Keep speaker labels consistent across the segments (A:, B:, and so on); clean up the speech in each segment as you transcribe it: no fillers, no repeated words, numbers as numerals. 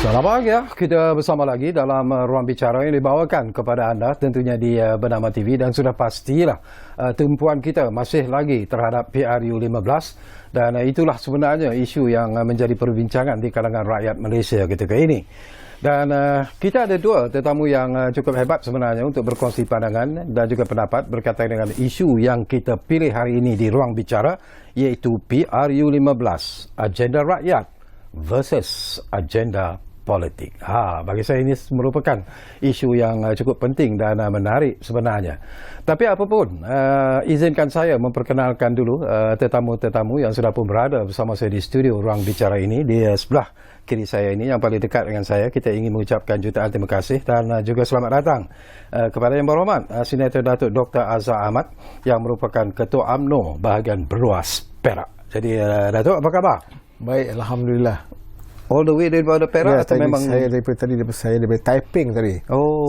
A: Selamat pagi ya, kita bersama lagi dalam ruang bicara yang dibawakan kepada anda tentunya di Bernama TV, dan sudah pastilah tumpuan kita masih lagi terhadap PRU15, dan itulah sebenarnya isu yang menjadi perbincangan di kalangan rakyat Malaysia ketika ini. Dan kita ada dua tetamu yang cukup hebat sebenarnya untuk berkongsi pandangan dan juga pendapat berkaitan dengan isu yang kita pilih hari ini di ruang bicara, iaitu PRU15, agenda rakyat versus agenda politik. Bagi saya ini merupakan isu yang cukup penting dan menarik sebenarnya. Tapi apapun, izinkan saya memperkenalkan dulu tetamu-tetamu yang sudah pun berada bersama saya di studio ruang bicara ini. Di sebelah kiri saya ini, yang paling dekat dengan saya, kita ingin mengucapkan jutaan terima kasih dan juga selamat datang kepada Yang Berhormat Senator Datuk Dr. Azhar Ahmad, yang merupakan Ketua UMNO bahagian Beruas Perak. Jadi Datuk, apa khabar?
B: Baik, Alhamdulillah.
A: All the way daripada Perak,
B: ya,
A: atau memang
B: saya dari Taiping tadi.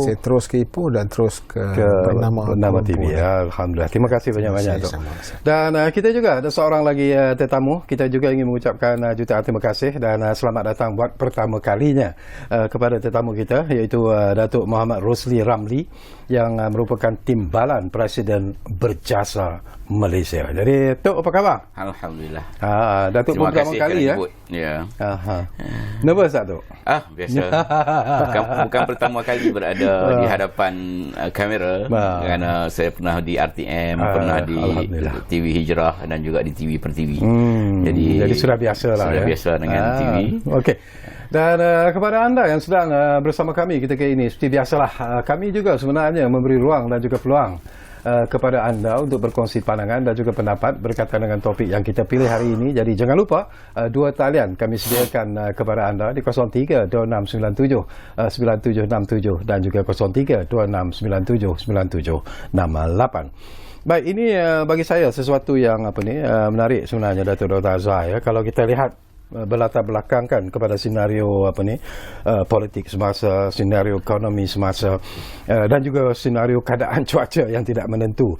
B: Saya terus ke Ipoh dan terus ke
A: Bernama TV. Alhamdulillah. Terima kasih banyak-banyak, Dok. Dan kita juga ada seorang lagi tetamu. Kita juga ingin mengucapkan jutaan terima kasih dan selamat datang buat pertama kalinya kepada tetamu kita, iaitu Datuk Muhammad Rosli Ramli, yang merupakan timbalan Presiden Berjasa Malaysia. Jadi, Tok, apa khabar?
C: Alhamdulillah.
A: Datuk pun pertama kali ya.
C: Ya.
A: Nervous tak, Tok?
C: Biasa. bukan pertama kali berada di hadapan kamera, kerana saya pernah di RTM, pernah di TV Hijrah dan juga di TV Pertivi. Jadi sudah biasa lah. Sudah biasa dengan TV.
A: Okey. Dan kepada anda yang sedang bersama kami ketika ini, seperti biasalah, kami juga sebenarnya memberi ruang dan juga peluang kepada anda untuk berkongsi pandangan dan juga pendapat berkaitan dengan topik yang kita pilih hari ini. Jadi jangan lupa, dua talian kami sediakan kepada anda di 03-2697-9767 dan juga 03-2697-9768. Baik, ini bagi saya sesuatu yang menarik sebenarnya, Datuk Dr. Azhar, ya. Kalau kita lihat berlatar belakangkan kepada senario politik semasa, senario ekonomi semasa, dan juga senario keadaan cuaca yang tidak menentu.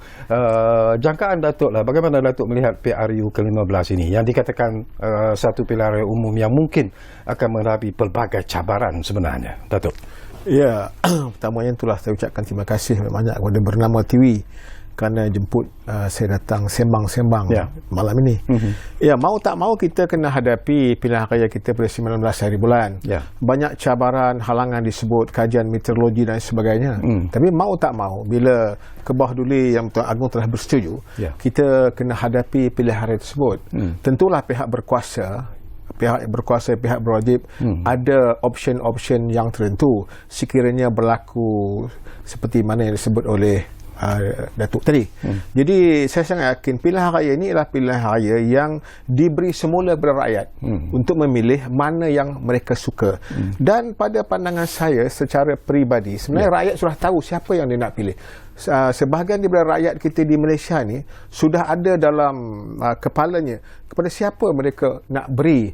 A: Jangkaan Datuk lah, bagaimana Datuk melihat PRU ke-15 ini yang dikatakan satu pilihan umum yang mungkin akan menghadapi pelbagai cabaran sebenarnya, Datuk?
B: Ya, pertamanya itulah saya ucapkan terima kasih banyak kepada Bernama TV kerana jemput saya datang sembang-sembang malam ini. Ya, mau tak mau kita kena hadapi pilihan raya kita pada 19 hari bulan. Banyak cabaran, halangan disebut, kajian meteorologi dan sebagainya. Tapi mau tak mau, bila Kebawah Duli yang Tuan Agong telah bersetuju, kita kena hadapi pilihan raya tersebut. Tentulah pihak berkuasa, pihak berwajib ada option-option yang tertentu sekiranya berlaku seperti mana yang disebut oleh Datuk tadi. Jadi saya sangat yakin pilihan raya ini adalah pilihan raya yang diberi semula kepada rakyat untuk memilih mana yang mereka suka. Dan pada pandangan saya secara peribadi, sebenarnya rakyat sudah tahu siapa yang dia nak pilih. Sebahagian daripada rakyat kita di Malaysia ni sudah ada dalam kepalanya kepada siapa mereka nak beri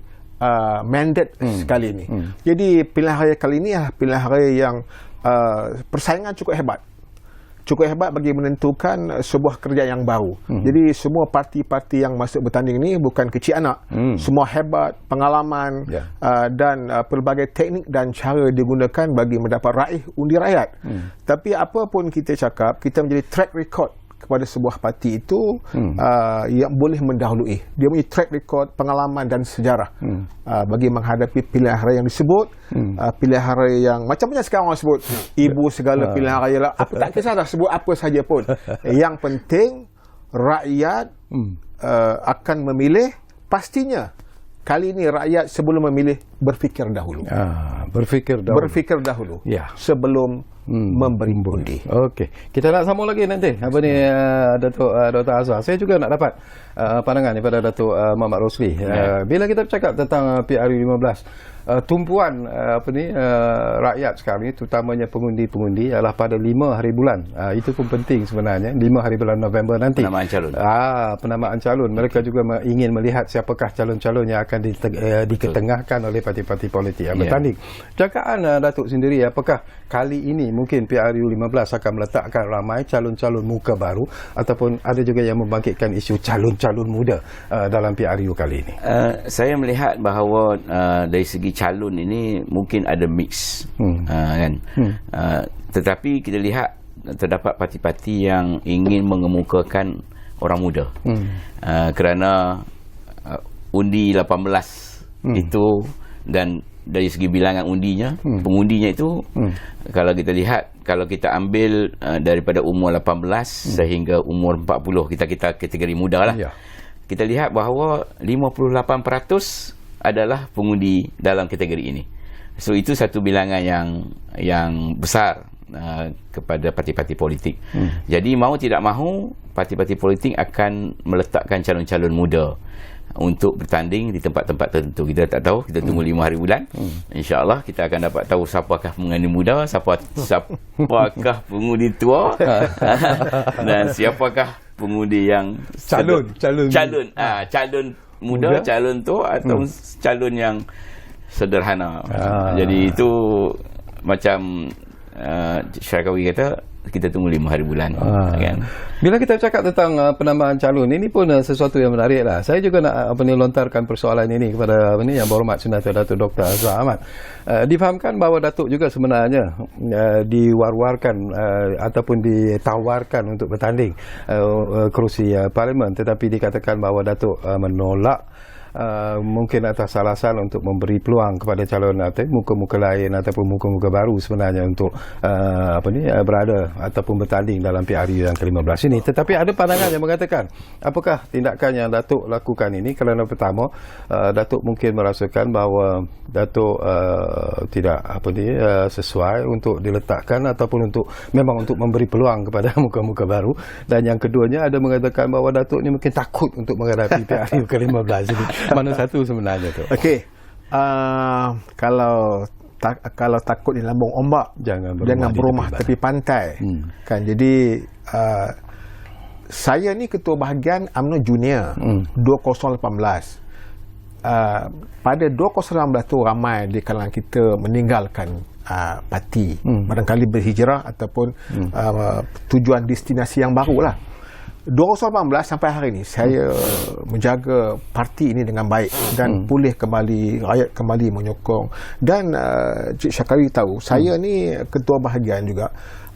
B: mandate sekali ini. Jadi pilihan raya kali ini adalah pilihan raya yang persaingan cukup hebat bagi menentukan sebuah kerja yang baru. Jadi semua parti-parti yang masuk bertanding ini bukan kecil anak. Semua hebat, pengalaman dan pelbagai teknik dan cara digunakan bagi mendapat raih undi rakyat. Tapi apa pun kita cakap, kita menjadi track record kepada sebuah parti itu yang boleh mendahului. Dia punya track record, pengalaman dan sejarah bagi menghadapi pilihan raya yang disebut, pilihan raya yang macam-macam sekarang orang sebut, ibu segala pilihan raya lah. Apa tak kisah dah sebut apa saja pun. Yang penting rakyat akan memilih. Pastinya kali ini rakyat sebelum memilih berfikir dahulu. Berfikir dahulu sebelum memberi undi.
A: Okey, kita nak sambung lagi nanti Datuk Dr. Azhar. Saya juga nak dapat pandangan daripada Datuk Muhammad Rosli. Bila kita bercakap tentang PRU15, tumpuan rakyat sekarang ni, terutamanya pengundi-pengundi, adalah pada 5 hari bulan. Itu pun penting sebenarnya, 5 hari bulan November nanti.
C: Penamaan calon.
A: Penamaan calon. Mereka juga ingin melihat siapakah calon-calon yang akan diketengahkan oleh parti-parti politik yang bertanding. Cakapkan Datuk sendiri, apakah kali ini mungkin PRU15 akan meletakkan ramai calon-calon muka baru, ataupun ada juga yang membangkitkan isu calon-calon muda dalam PRU kali ini?
C: Saya melihat bahawa dari segi parti calon ini mungkin ada mix, kan. Tetapi kita lihat terdapat parti-parti yang ingin mengemukakan orang muda, kerana undi 18 itu, dan dari segi bilangan undinya, pengundinya itu, kalau kita lihat, kalau kita ambil daripada umur 18 sehingga umur 40, kita kategori muda lah, kita lihat bahawa 58% adalah pengundi dalam kategori ini. So itu satu bilangan yang besar kepada parti-parti politik. Jadi mau tidak mahu, parti-parti politik akan meletakkan calon-calon muda untuk bertanding di tempat-tempat tertentu. Kita tak tahu, kita tunggu 5 hari bulan. InsyaAllah kita akan dapat tahu siapakah pengundi muda, siapakah pengundi tua, dan siapakah pengundi yang calon muda, calon tua, atau calon yang sederhana. Jadi itu macam Syarkawi kata, kita tunggu 5 hari bulan, kan?
A: Bila kita cakap tentang penambahan calon, ini pun sesuatu yang menarik lah. Saya juga nak lontarkan persoalan ini kepada Yang Berhormat Senator Datuk Dr. Azwar Ahmad. Difahamkan bahawa Datuk juga sebenarnya diwar-warkan ataupun ditawarkan untuk bertanding kerusi Parlimen, tetapi dikatakan bahawa Datuk menolak, mungkin atas alasan untuk memberi peluang kepada calon muka-muka lain ataupun muka-muka baru sebenarnya untuk berada ataupun bertanding dalam PRU yang ke-15 ini. Tetapi ada pandangan yang mengatakan, apakah tindakan yang Datuk lakukan ini kerana pertama, Datuk mungkin merasakan bahawa Datuk tidak sesuai untuk diletakkan ataupun memang untuk memberi peluang kepada muka-muka baru, dan yang keduanya ada mengatakan bahawa Datuk ni mungkin takut untuk menghadapi PRU ke-15 ini. Mana satu sebenarnya tu?
B: Okey. Kalau takut di lambung ombak, jangan berumah tepi pantai. Kan, jadi saya ni ketua bahagian UMNO Junior 2018. Pada 2019 tu ramai di kalangan kita meninggalkan parti, barangkali berhijrah ataupun tujuan destinasi yang baru lah. 2018 sampai hari ini saya menjaga parti ini dengan baik dan pulih kembali, rakyat kembali menyokong. Dan Cik Syarkawi tahu, saya ni ketua bahagian juga.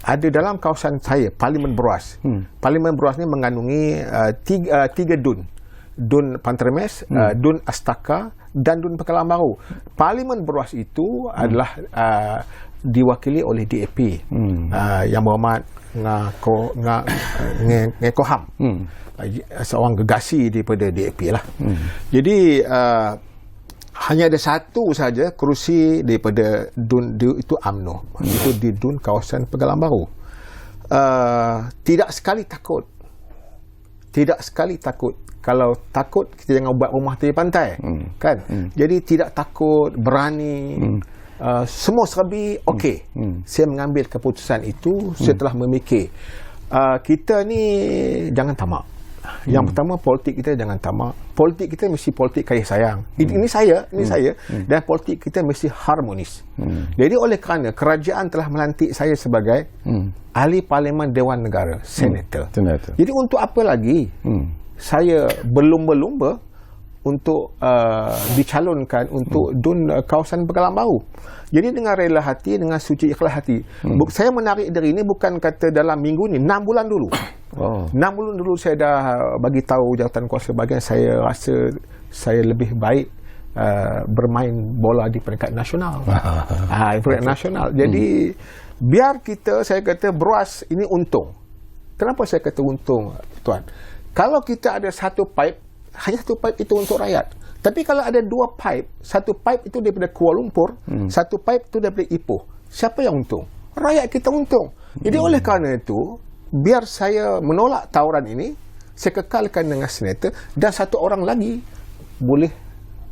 B: Ada dalam kawasan saya Parlimen Beruas. Parlimen Beruas ni mengandungi tiga DUN. DUN Pantermes, DUN Astaka dan DUN Pekalang Baru. Parlimen Beruas itu adalah diwakili oleh DAP, Yang Berhormat Ngekoham, seorang gegasi daripada DAP lah. Jadi hanya ada satu saja kerusi daripada DUN itu UMNO, itu di DUN kawasan Pekalang Baru. Tidak sekali takut. Kalau takut, kita jangan buat rumah tepi pantai, kan? Jadi tidak takut, berani, semua serbi okey. Saya mengambil keputusan itu setelah memikir. Kita ni jangan tamak. Yang pertama, politik kita jangan tamak. Politik kita mesti politik kasih sayang. Ini saya, dan politik kita mesti harmonis. Jadi oleh kerana kerajaan telah melantik saya sebagai ahli Parlimen Dewan Negara, Senator. Jadi untuk apa lagi saya berlumba-lumba untuk dicalonkan untuk DUN kawasan Pekalang Baru? Jadi dengan rela hati, dengan suci ikhlas hati. Saya menarik diri ini bukan kata dalam minggu ni, 6 bulan dulu. 6 bulan dulu saya dah bagi tahu jawatan kuasa bahagian, saya rasa saya lebih baik bermain bola di peringkat nasional. Peringkat nasional. Jadi biar kita, saya kata Beruas ini untung. Kenapa saya kata untung, Tuan? Kalau kita ada satu pipe, hanya satu pipe itu untuk rakyat. Tapi kalau ada dua pipe, satu pipe itu daripada Kuala Lumpur, satu pipe itu daripada Ipoh, siapa yang untung? Rakyat kita untung. Jadi oleh kerana itu, biar saya menolak tawaran ini, saya kekalkan dengan senator, dan satu orang lagi boleh,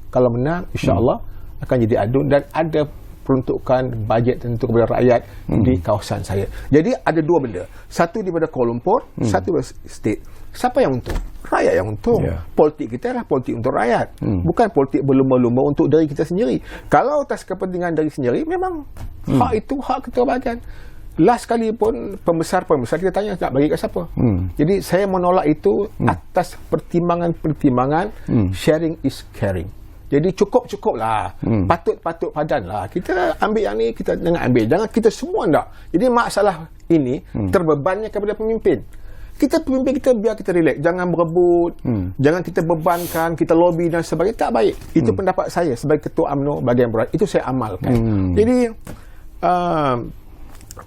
B: kalau menang, insya-Allah akan jadi adun, dan ada peruntukan bajet tentu kepada rakyat di kawasan saya. Jadi ada dua benda. Satu daripada Kuala Lumpur, satu daripada state. Siapa yang untung? Rakyat yang untung. Politik kita adalah politik untuk rakyat. Bukan politik berlumba-lumba untuk diri kita sendiri. Kalau atas kepentingan diri sendiri, memang hak itu hak ketua bahagian. Last kali pun pembesar-pembesar kita tanya nak bagi kat siapa. Jadi saya menolak itu atas pertimbangan-pertimbangan sharing is caring. Jadi cukup lah. Patut padan lah. Kita ambil yang ni, kita jangan ambil. Jangan kita semua tak. Jadi masalah ini terbebannya kepada pemimpin. Kita pemimpin kita biar kita relax. Jangan berebut. Jangan kita bebankan, kita lobby dan sebagainya. Tak baik. Itu pendapat saya sebagai Ketua UMNO bahagian berat. Itu saya amalkan. Jadi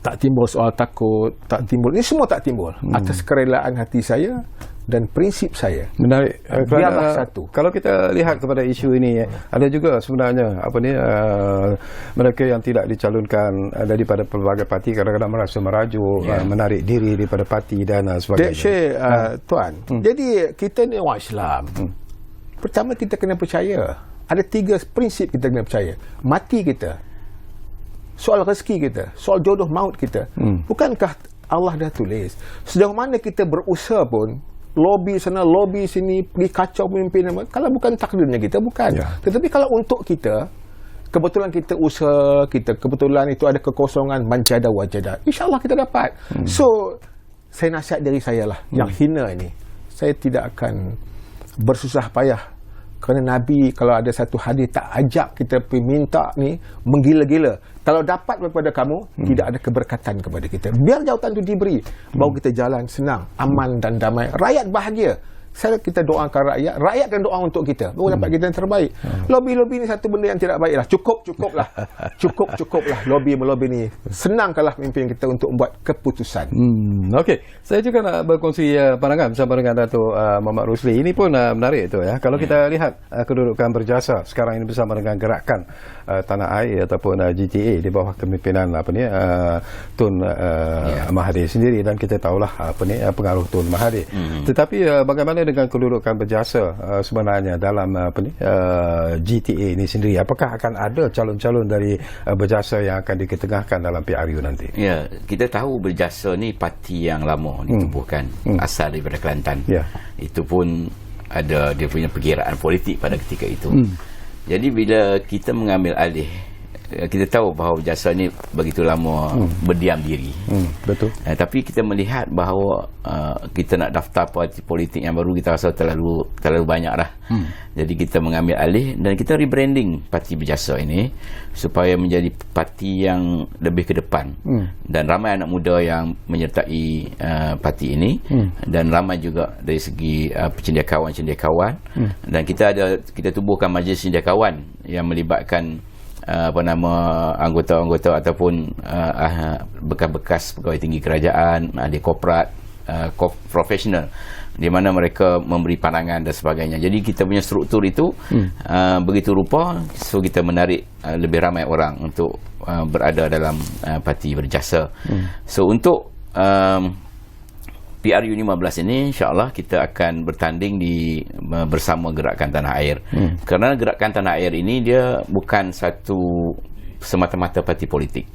B: tak timbul soal takut, tak timbul. Ini semua tak timbul atas kerelaan hati saya dan prinsip saya.
A: Menarik.
B: Biarlah satu.
A: Kalau kita lihat kepada isu ini, ada juga sebenarnya mereka yang tidak dicalonkan daripada pelbagai parti kadang-kadang merasa merajuk, menarik diri daripada parti dan sebagainya.
B: Tuan, jadi kita ni orang Islam. Pertama kita kena percaya. Ada 3 prinsip kita kena percaya. Mati kita, soal rezeki kita, soal jodoh maut kita. Bukankah Allah dah tulis? Sejauh mana kita berusaha pun, lobby sana, lobby sini, pergi kacau pemimpin, kalau bukan takdirnya kita, bukan. Tetapi kalau untuk kita, kebetulan kita usaha, kita kebetulan itu ada kekosongan, manjada wajada, insyaAllah kita dapat. So, saya nasihat diri saya lah, yang hina ini, saya tidak akan bersusah payah. Kerana Nabi kalau ada satu hadis tak ajak kita pergi minta ni menggila-gila. Kalau dapat daripada kamu, tidak ada keberkatan kepada kita. Biar jawatan itu diberi, baru kita jalan senang, aman dan damai. Rakyat bahagia. Kita doakan rakyat, rakyat dan doa untuk kita, baru dapat kita yang terbaik. Lobby-lobby ni satu benda yang tidak baik lah. Cukuplah. Cukuplah lobby-melobby ni. Senangkanlah pemimpin kita untuk membuat keputusan.
A: Okey, saya juga nak berkongsi pandangan bersama dengan Dato' Muhammad Rusli. Ini pun menarik tu ya. Kalau kita lihat kedudukan berjasa sekarang ini bersama dengan gerakan Tanah Air ataupun GTA di bawah kepimpinan Tun Mahathir sendiri, dan kita tahulah pengaruh Tun Mahathir. Tetapi bagaimana dengan kedudukan berjasa sebenarnya dalam GTA ini sendiri? Apakah akan ada calon-calon dari berjasa yang akan diketengahkan dalam PRU nanti?
C: Ya, kita tahu berjasa ni parti yang lama ditubuhkan, asal daripada Kelantan. Itu pun ada dia punya perkiraan politik pada ketika itu. Jadi bila kita mengambil alih, kita tahu bahawa berjasa ni begitu lama berdiam diri.
A: Betul.
C: Tapi kita melihat bahawa kita nak daftar parti politik yang baru, kita rasa terlalu banyak dah. Jadi kita mengambil alih dan kita rebranding parti berjasa ini supaya menjadi parti yang lebih ke depan. Dan ramai anak muda yang menyertai parti ini, dan ramai juga dari segi cendekiawan. Dan kita tubuhkan majlis cendekiawan yang melibatkan anggota-anggota ataupun bekas-bekas pegawai tinggi kerajaan, ahli korporat, profesional, di mana mereka memberi pandangan dan sebagainya. Jadi kita punya struktur itu begitu rupa, so kita menarik lebih ramai orang untuk berada dalam parti berjasa. So untuk PRU 15 ini, insyaAllah kita akan bertanding bersama Gerakan Tanah Air. Kerana Gerakan Tanah Air ini dia bukan satu semata-mata parti politik.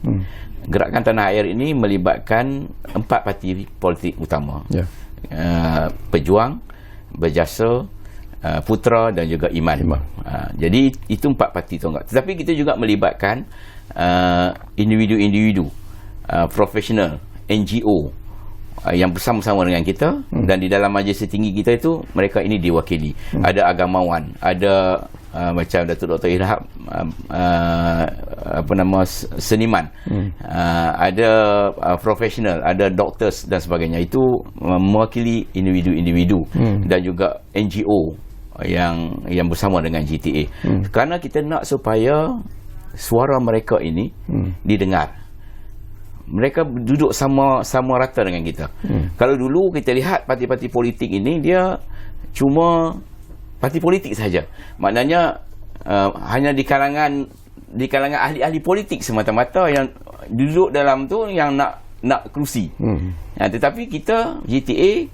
C: Gerakan Tanah Air ini melibatkan 4 parti politik utama. Pejuang, Berjasa, Putra dan juga Iman. Jadi itu 4 parti tonggak. Tetapi kita juga melibatkan individu-individu, profesional, NGO yang bersama-sama dengan kita, dan di dalam majlis tinggi kita itu mereka ini diwakili. Ada agamawan, ada macam Datuk Dr. Irhab, seniman, ada profesional, ada doktor dan sebagainya. Itu mewakili individu-individu dan juga NGO yang bersama dengan GTA. Kerana kita nak supaya suara mereka ini didengar. Mereka duduk sama rata dengan kita. Kalau dulu kita lihat parti-parti politik ini, dia cuma parti politik saja. Maknanya hanya di kalangan ahli-ahli politik semata-mata yang duduk dalam tu yang nak kerusi. Tetapi kita GTA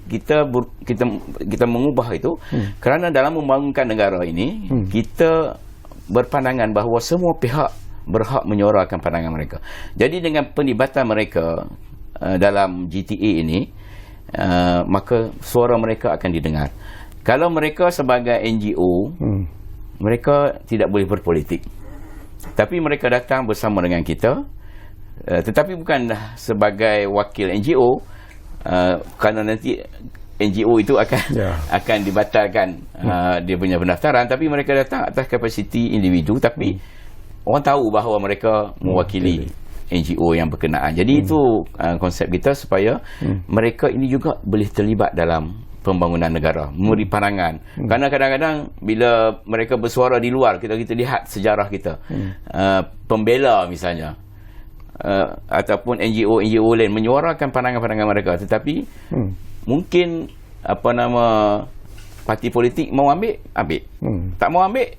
C: kita mengubah itu kerana dalam membangunkan negara ini kita berpandangan bahawa semua pihak berhak menyuarakan pandangan mereka. Jadi dengan penlibatan mereka dalam GTA ini, maka suara mereka akan didengar. Kalau mereka sebagai NGO, mereka tidak boleh berpolitik. Tapi mereka datang bersama dengan kita, tetapi bukan sebagai wakil NGO, kerana nanti NGO itu akan dibatalkan dia punya pendaftaran, tapi mereka datang atas kapasiti individu, tapi orang tahu bahawa mereka mewakili NGO yang berkenaan. Jadi itu konsep kita supaya mereka ini juga boleh terlibat dalam pembangunan negara, memberi pandangan. Kerana kadang-kadang bila mereka bersuara di luar, kita lihat sejarah kita, pembela misalnya, ataupun NGO lain menyuarakan pandangan-pandangan mereka, tetapi mungkin parti politik mau ambil, tak mau ambil.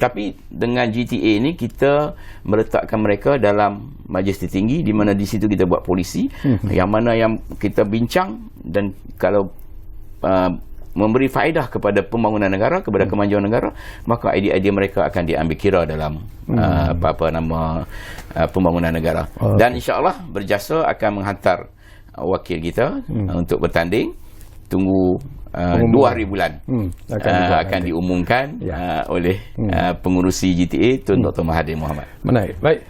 C: Tapi dengan GTA ni kita meletakkan mereka dalam majlis tertinggi, di mana di situ kita buat polisi, yang mana yang kita bincang, dan kalau memberi faedah kepada pembangunan negara, kepada kemajuan negara, maka idea-idea mereka akan diambil kira dalam pembangunan negara. Dan insya-Allah berjasa akan menghantar wakil kita untuk bertanding. Tunggu 2 hari bulan akan diumumkan oleh pengurusi GTA Tun Dr. Mahathir Mohamad.
A: Menarik. Baik,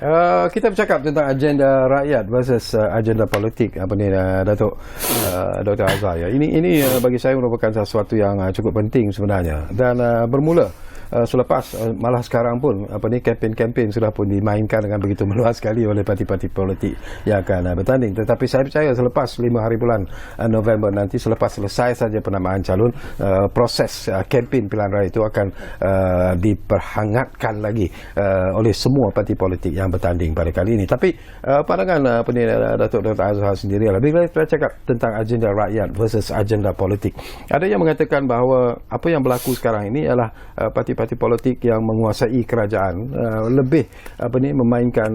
A: kita bercakap tentang agenda rakyat versus agenda politik Datuk Dr. Azhar. Ini bagi saya merupakan sesuatu yang cukup penting sebenarnya, dan bermula selepas malah sekarang pun kempen-kempen sudah pun dimainkan dengan begitu meluas sekali oleh parti-parti politik yang akan bertanding. Tetapi saya percaya selepas 5 hari bulan November nanti, selepas selesai saja penamaan calon, proses kempen pilihan raya itu akan diperhangatkan lagi oleh semua parti politik yang bertanding pada kali ini. Tapi pandangan Datuk Dr. Azhar sendiri, bila kita cakap tentang agenda rakyat versus agenda politik, ada yang mengatakan bahawa apa yang berlaku sekarang ini adalah parti politik yang menguasai kerajaan lebih memainkan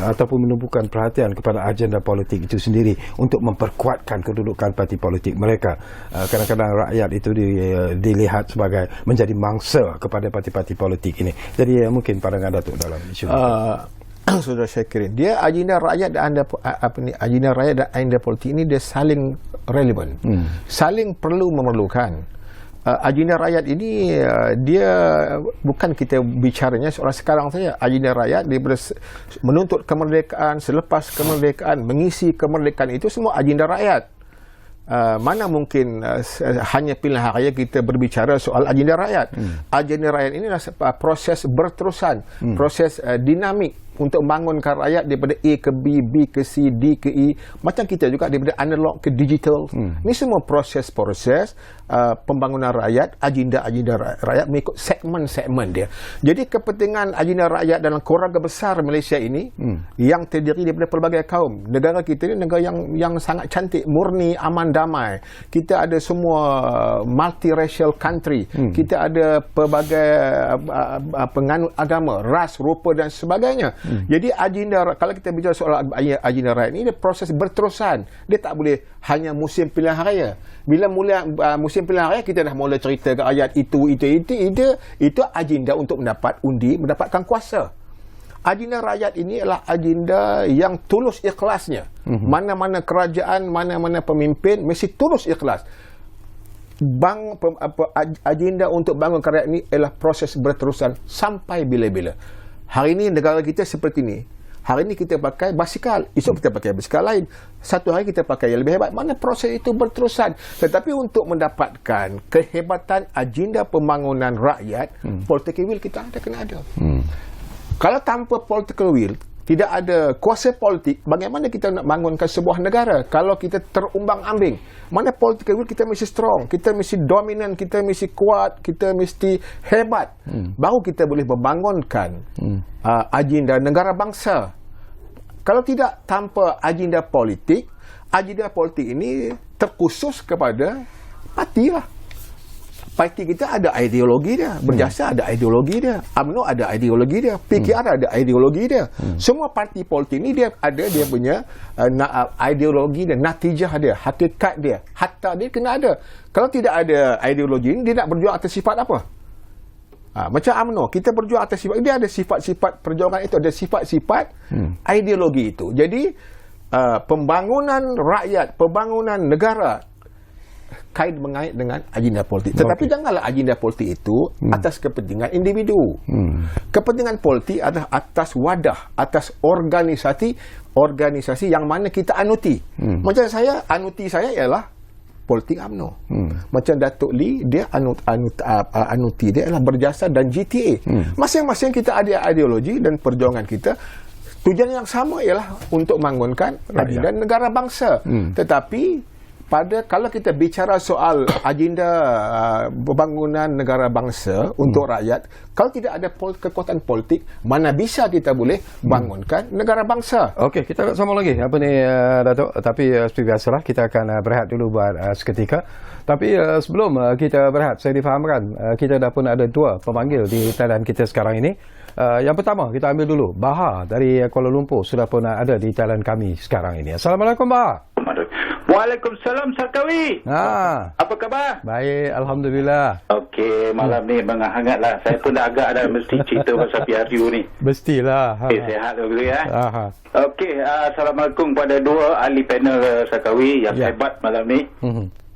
A: ataupun menumpukan perhatian kepada agenda politik itu sendiri untuk memperkuatkan kedudukan parti politik mereka. Kadang-kadang rakyat itu dilihat sebagai menjadi mangsa kepada parti-parti politik ini. Jadi mungkin pandangan Datuk dalam isu
B: Saudara Syakirin, dia agenda rakyat dan agenda rakyat dan agenda politik ini dia saling relevan, saling perlu memerlukan. Agenda rakyat ini dia bukan kita bicaranya soal sekarang saja. Agenda rakyat dia menuntut kemerdekaan, selepas kemerdekaan, mengisi kemerdekaan, itu semua agenda rakyat. Mana mungkin hanya pilihan raya kita berbicara soal agenda rakyat. Agenda rakyat ini adalah proses berterusan, proses dinamik untuk membangunkan rakyat daripada A ke B, B ke C, D ke E. Macam kita juga daripada analog ke digital. Ini semua proses pembangunan rakyat, agenda rakyat mengikut segmen-segmen dia. Jadi kepentingan agenda rakyat dalam keluarga besar Malaysia ini yang terdiri daripada pelbagai kaum. Negara kita ini negara yang sangat cantik, murni, aman, damai. Kita ada semua multiracial country. Kita ada pelbagai penganut agama, ras, rupa dan sebagainya. Jadi agenda, kalau kita bicara soal agenda rakyat ini, dia proses berterusan. Dia tak boleh hanya musim pilihan raya. Bila mula musim pilihan raya, kita dah mula cerita ke rakyat itu agenda untuk mendapat undi, mendapatkan kuasa. Agenda rakyat ini adalah agenda yang tulus ikhlasnya. Mana-mana kerajaan, mana-mana pemimpin mesti tulus ikhlas. Agenda untuk bangun rakyat ini adalah proses berterusan sampai bila-bila. Hari ini negara kita seperti ini. Hari ini kita pakai basikal, esok kita pakai basikal lain. Satu hari kita pakai yang lebih hebat. Mana proses itu berterusan. Tetapi untuk mendapatkan kehebatan agenda pembangunan rakyat, political will kita kena ada. Kalau tanpa political will, tidak ada kuasa politik, bagaimana kita nak bangunkan sebuah negara kalau kita terumbang-ambing? Mana political will kita mesti strong, kita mesti dominan, kita mesti kuat, kita mesti hebat. Baru kita boleh membangunkan agenda negara bangsa. Kalau tidak, tanpa agenda politik ini terkhusus kepada parti lah. Parti kita ada ideologi dia, Berjasa ada ideologi dia, UMNO ada ideologi dia, PKR ada ideologi dia. Semua parti politik ni dia ada dia punya ideologi dan natijah dia, hakikat dia, hatta dia kena ada. Kalau tidak ada ideologi ni, dia nak berjuang atas sifat apa? Macam UMNO, kita berjuang atas sifat, dia ada sifat-sifat perjuangan itu, ada sifat-sifat ideologi itu. Jadi pembangunan rakyat, pembangunan negara mengait dengan agenda politik. Tetapi janganlah agenda politik itu atas kepentingan individu. Kepentingan politik adalah atas wadah, atas organisasi yang mana kita anuti. Macam anuti saya ialah politik UMNO. Macam Datuk Lee, dia anuti dia adalah berjasa dan GTA. Masing-masing kita ada ideologi dan perjuangan kita. Tujuan yang sama ialah untuk membangunkan agenda negara bangsa. Tetapi kalau kita bicara soal agenda pembangunan negara bangsa untuk rakyat, kalau tidak ada kekuatan politik, mana bisa kita boleh bangunkan negara bangsa?
A: Okey, kita sama lagi. Apa ni, Datuk? Tapi seperti biasalah, kita akan berehat dulu buat seketika. Tapi sebelum kita berehat, saya difahamkan kita dah pun ada 2 pemanggil di talian kita sekarang ini. Yang pertama, kita ambil dulu Baha dari Kuala Lumpur, sudah pun ada di talian kami sekarang ini. Assalamualaikum, Baha.
D: Waalaikumsalam, Sarkawi. Apa khabar?
A: Baik, Alhamdulillah.
D: Okey, malam ni memang hangatlah. Saya pun dah agak dah mesti cerita pasal PRU ni.
A: Mestilah.
D: Okey, sihat dulu ya. Okey, Assalamualaikum kepada 2 ahli panel Sarkawi yang hebat malam ni.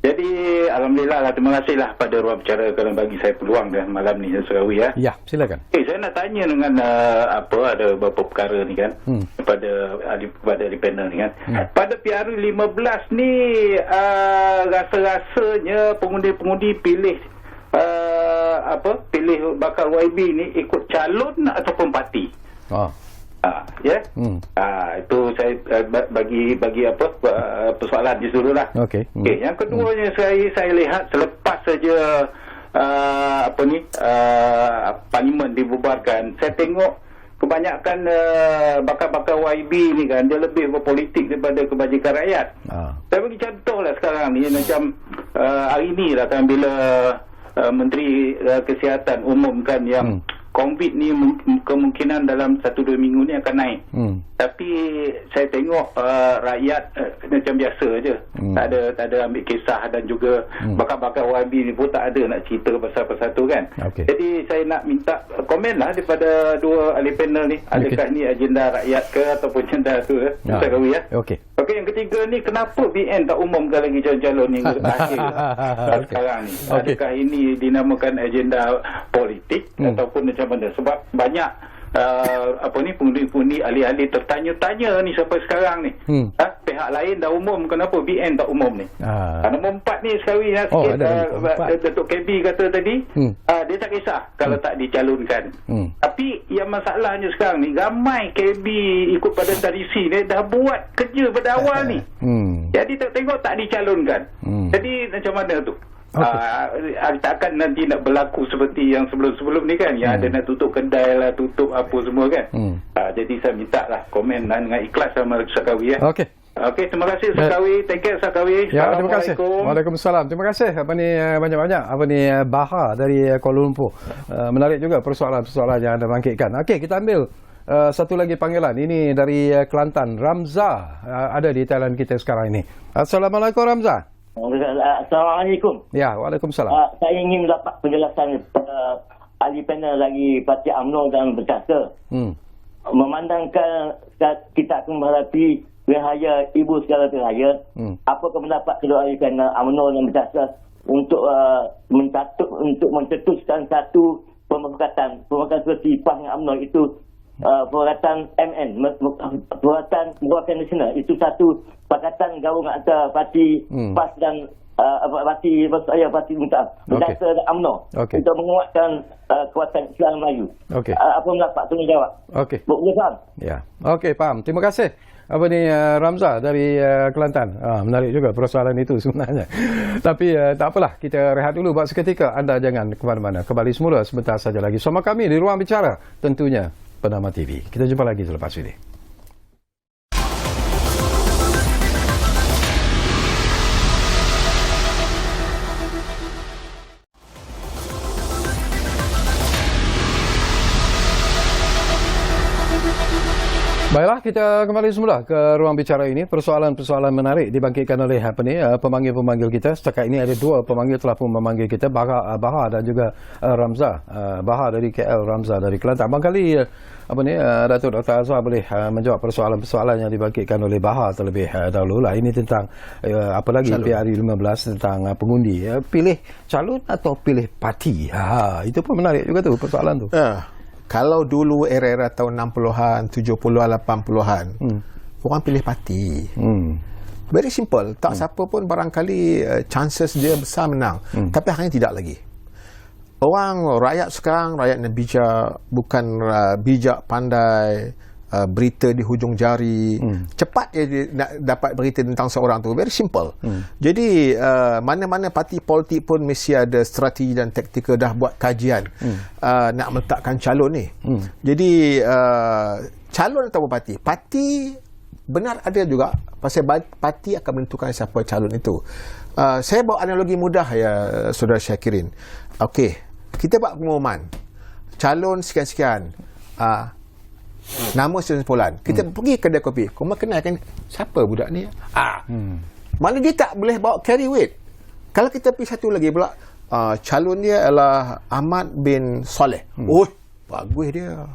D: Jadi, Alhamdulillah lah, terima kasihlah pada Ruang Bicara kerana bagi saya peluang malam ni, Sarkawi ya.
A: Ya, silakan.
D: Saya nak tanya dengan ada beberapa perkara ni kan, kepada ahli panel ni kan. Pada PRU 15 ni, rasa-rasanya pengundi-pengundi pilih pilih bakal YB ni ikut calon ataupun parti. Itu saya bagi persoalan di situ lah.
A: Okey.
D: Yang keduanya saya lihat selepas saja parlimen dibubarkan, saya tengok kebanyakan bakal-bakal YB ni kan, dia lebih berpolitik daripada kebajikan rakyat. Saya bagi contoh lah sekarang ni, macam hari ni lah kan, bila Menteri Kesihatan umumkan yang COVID ni kemungkinan dalam 1-2 minggu ni akan naik. Tapi saya tengok rakyat macam biasa aje. Tak ada ambil kisah, dan juga bakal-bakal YB ni pun tak ada nak cerita pasal tu kan. Jadi saya nak minta komen lah daripada 2 ahli panel ni. Adakah ni agenda rakyat ke ataupun agenda tu? Sarkawi ya. Okey, yang ketiga ni, kenapa BN tak umumkan lagi calon-calon ni akhir sekarang ni? Adakah ini dinamakan agenda politik ataupun macam mana? Sebab banyak pengundi-pengundi ahli-ahli tertanya-tanya ni sampai sekarang ni. Pihak lain dah umum, kenapa BN tak umum ni? Nombor 4 ni sekali sikit, Datuk KB kata tadi, dia tak kisah kalau tak dicalonkan. Tapi yang masalahnya sekarang ni, ramai KB ikut pada tradisi ni dah buat kerja pada awal ni. Jadi tengok tak dicalonkan. Jadi macam mana tu? Takkan nanti nak berlaku seperti yang sebelum-sebelum ni kan, yang ada nak tutup kedai lah, tutup apa semua kan. Jadi saya minta lah komen dengan ikhlas sama Sarkawi ya. Okey, terima kasih Sarkawi. Take care Sarkawi.
A: Ya, terima kasih. Waalaikumsalam. Terima kasih banyak-banyak Baha dari Kuala Lumpur. Menarik juga persoalan-persoalan yang anda bangkitkan. Okey, kita ambil satu lagi panggilan. Ini dari Kelantan, Ramza ada di talian kita sekarang ini. Assalamualaikum, Ramza.
E: Assalamualaikum.
A: Ya, waalaikumsalam.
E: Saya ingin mendapat penjelasan ahli panel lagi Parti UMNO dan Berjasa. Memandangkan kita akan menghadapi raya ibu segala raya, apakah pendapat kedua ahli panel UMNO dan Berjasa untuk mencetuskan satu pemufakatan seperti PAS dengan UMNO itu, perwakatan MN, perwakatan nasional, itu satu pakatan gabungan antara parti PAS dan parti Berjasa dan UMNO untuk menguatkan kekuatan Islam Melayu. Apa pendapat tolong jawab? Boleh faham?
A: Ya. Okey, faham. Terima kasih. Ramza dari Kelantan. Menarik juga persoalan itu sebenarnya. Tapi tak apalah, kita rehat dulu buat seketika. Anda jangan ke mana-mana. Kembali semula sebentar saja lagi. Sama kami di Ruang Bicara, tentunya Bernama TV. Kita jumpa lagi selepas ini. Baiklah, kita kembali semula ke Ruang Bicara ini. Persoalan-persoalan menarik dibangkitkan oleh pemanggil-pemanggil kita. Setakat ini ada 2 pemanggil telah pun memanggil kita, Baha dan juga Ramza. Baha dari KL, Ramza dari Kelantan. Barangkali Datuk Dr. Azwar boleh menjawab persoalan-persoalan yang dibangkitkan oleh Baha terlebih dahulu lah. Ini tentang apa lagi PRU 15 tentang pengundi. Pilih calon atau pilih parti. Itu pun menarik juga tu persoalan tu.
B: Kalau dulu era-era tahun 60-an, 70-an, 80-an, orang pilih parti. Very simple. Tak siapa pun barangkali chances dia besar menang. Tapi akhirnya tidak lagi. Rakyat sekarang, rakyat yang bijak, bukan bijak pandai, berita di hujung jari. Cepat dia nak dapat berita tentang seorang tu. Very simple. Jadi mana-mana parti politik pun mesti ada strategi dan taktikal, dah buat kajian nak meletakkan calon ni. Jadi calon atau parti benar ada juga, pasal parti akan menentukan siapa calon itu. Saya bawa analogi mudah ya, Saudara Syakirin. Okey, kita buat pengumuman calon sekian-sekian, nama sekumpulan. Kita pergi kedai kopi, kau kenal kan siapa budak ni? Mana dia tak boleh bawa carry weight. Kalau kita pergi satu lagi pula, calon dia adalah Ahmad bin Saleh. Oh, bagus dia.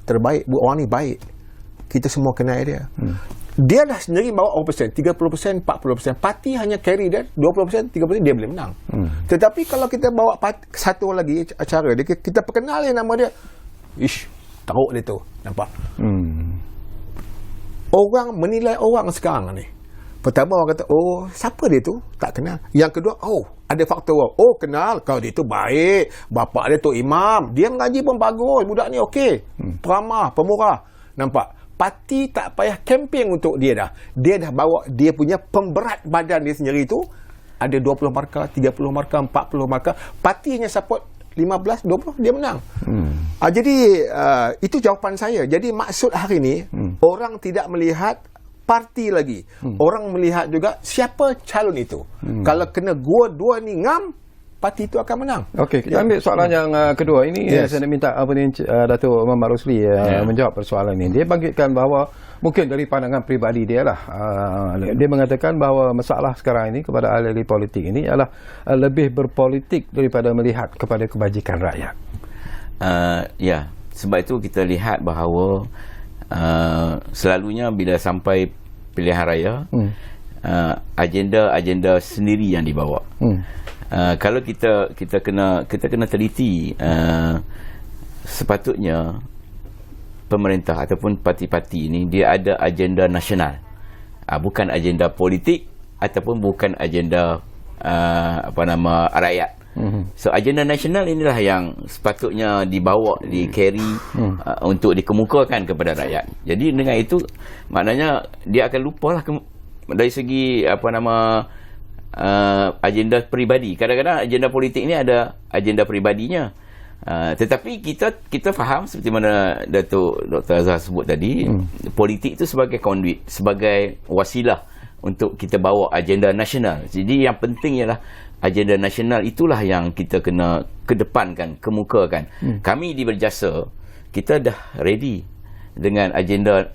B: Terbaik, orang ni baik. Kita semua kenal dia. Dia dah sendiri bawa berapa persen? 30%, 40%. Parti hanya carry dia 20%, 30% dia boleh menang. Tetapi kalau kita bawa satu lagi acara dia, kita perkenal dia, nama dia, teruk dia tu. Nampak? Orang menilai orang sekarang ni. Pertama orang kata, oh, siapa dia tu? Tak kenal. Yang kedua, ada faktor orang. Oh, kenal. Kau dia tu baik. Bapak dia tu imam. Dia mengaji pun bagus. Budak ni okey. Peramah, pemurah. Nampak? Parti tak payah kempen untuk dia dah. Dia dah bawa dia punya pemberat badan dia sendiri tu. Ada 20 markah, 30 markah, 40 markah. Parti hanya support 15, 20, dia menang. Jadi itu jawapan saya. Jadi maksud hari ni, orang tidak melihat parti lagi. Orang melihat juga siapa calon itu. Kalau kena dua ni ngam, parti itu akan menang. Okey,
A: kita ambil soalan yang kedua. Ini saya nak minta Datuk Muhammad Rosli menjawab persoalan ini. Dia bangkitkan bahawa mungkin dari pandangan peribadi dia lah, dia mengatakan bahawa masalah sekarang ini kepada ahli-ahli politik ini adalah lebih berpolitik daripada melihat kepada kebajikan rakyat.
C: Ya, sebab itu kita lihat bahawa selalunya bila sampai pilihan raya, agenda sendiri yang dibawa. Kalau kita kena teliti, sepatutnya pemerintah ataupun parti-parti ini dia ada agenda nasional, bukan agenda politik ataupun bukan agenda rakyat. So agenda nasional inilah yang sepatutnya dibawa, di-carry untuk dikemukakan kepada rakyat. Jadi dengan itu maknanya dia akan lupalah dari segi agenda peribadi. Kadang-kadang agenda politik ni ada agenda peribadinya. Tetapi kita faham seperti mana Datuk Dr. Azhar sebut tadi, politik itu sebagai conduit, sebagai wasilah untuk kita bawa agenda nasional. Jadi yang penting ialah agenda nasional itulah yang kita kena kedepankan, kemukakan. Kami di Berjasa, kita dah ready dengan agenda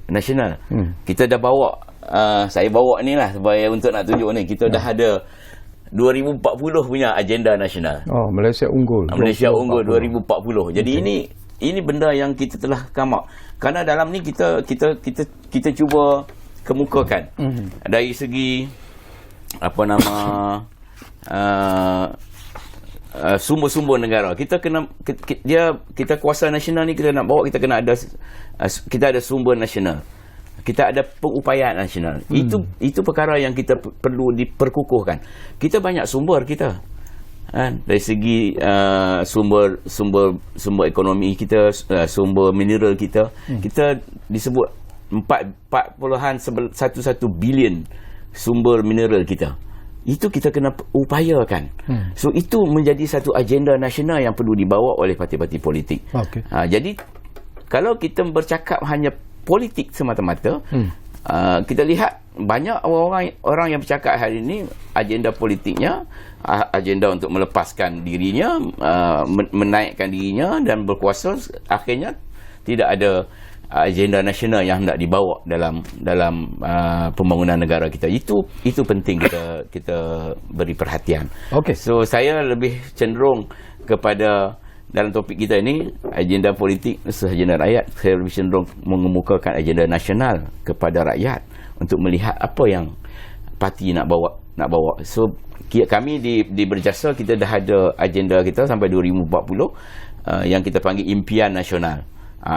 C: nasional. Kita dah bawa, saya bawa ni lah supaya untuk nak tunjuk ni, kita dah ada 2040 punya agenda nasional.
A: Malaysia unggul.
C: Malaysia unggul 2040. Jadi ini benda yang kita telah come up. Kerana dalam ni kita cuba kemukakan dari segi sumber-sumber negara. Kita kuasa nasional ni kita nak bawa, kita ada sumber nasional. Kita ada pengupayaan nasional. Itu perkara yang kita perlu diperkukuhkan. Kita banyak sumber kita. Dari segi sumber ekonomi kita, sumber mineral kita. Kita disebut 4.11 bilion sumber mineral kita. Itu kita kena upayakan. So itu menjadi satu agenda nasional yang perlu dibawa oleh parti-parti politik. Jadi kalau kita bercakap hanya politik semata-mata, kita lihat banyak orang yang bercakap hari ini agenda politiknya, agenda untuk melepaskan dirinya, menaikkan dirinya dan berkuasa, akhirnya tidak ada agenda nasional yang hendak dibawa dalam pembangunan negara kita. Itu penting kita beri perhatian. So saya lebih cenderung kepada, dalam topik kita ini, agenda politik versus agenda rakyat, saya lebih cenderung mengemukakan agenda nasional kepada rakyat untuk melihat apa yang parti nak bawa. So kami di Berjasa, kita dah ada agenda kita sampai 2040 yang kita panggil impian nasional.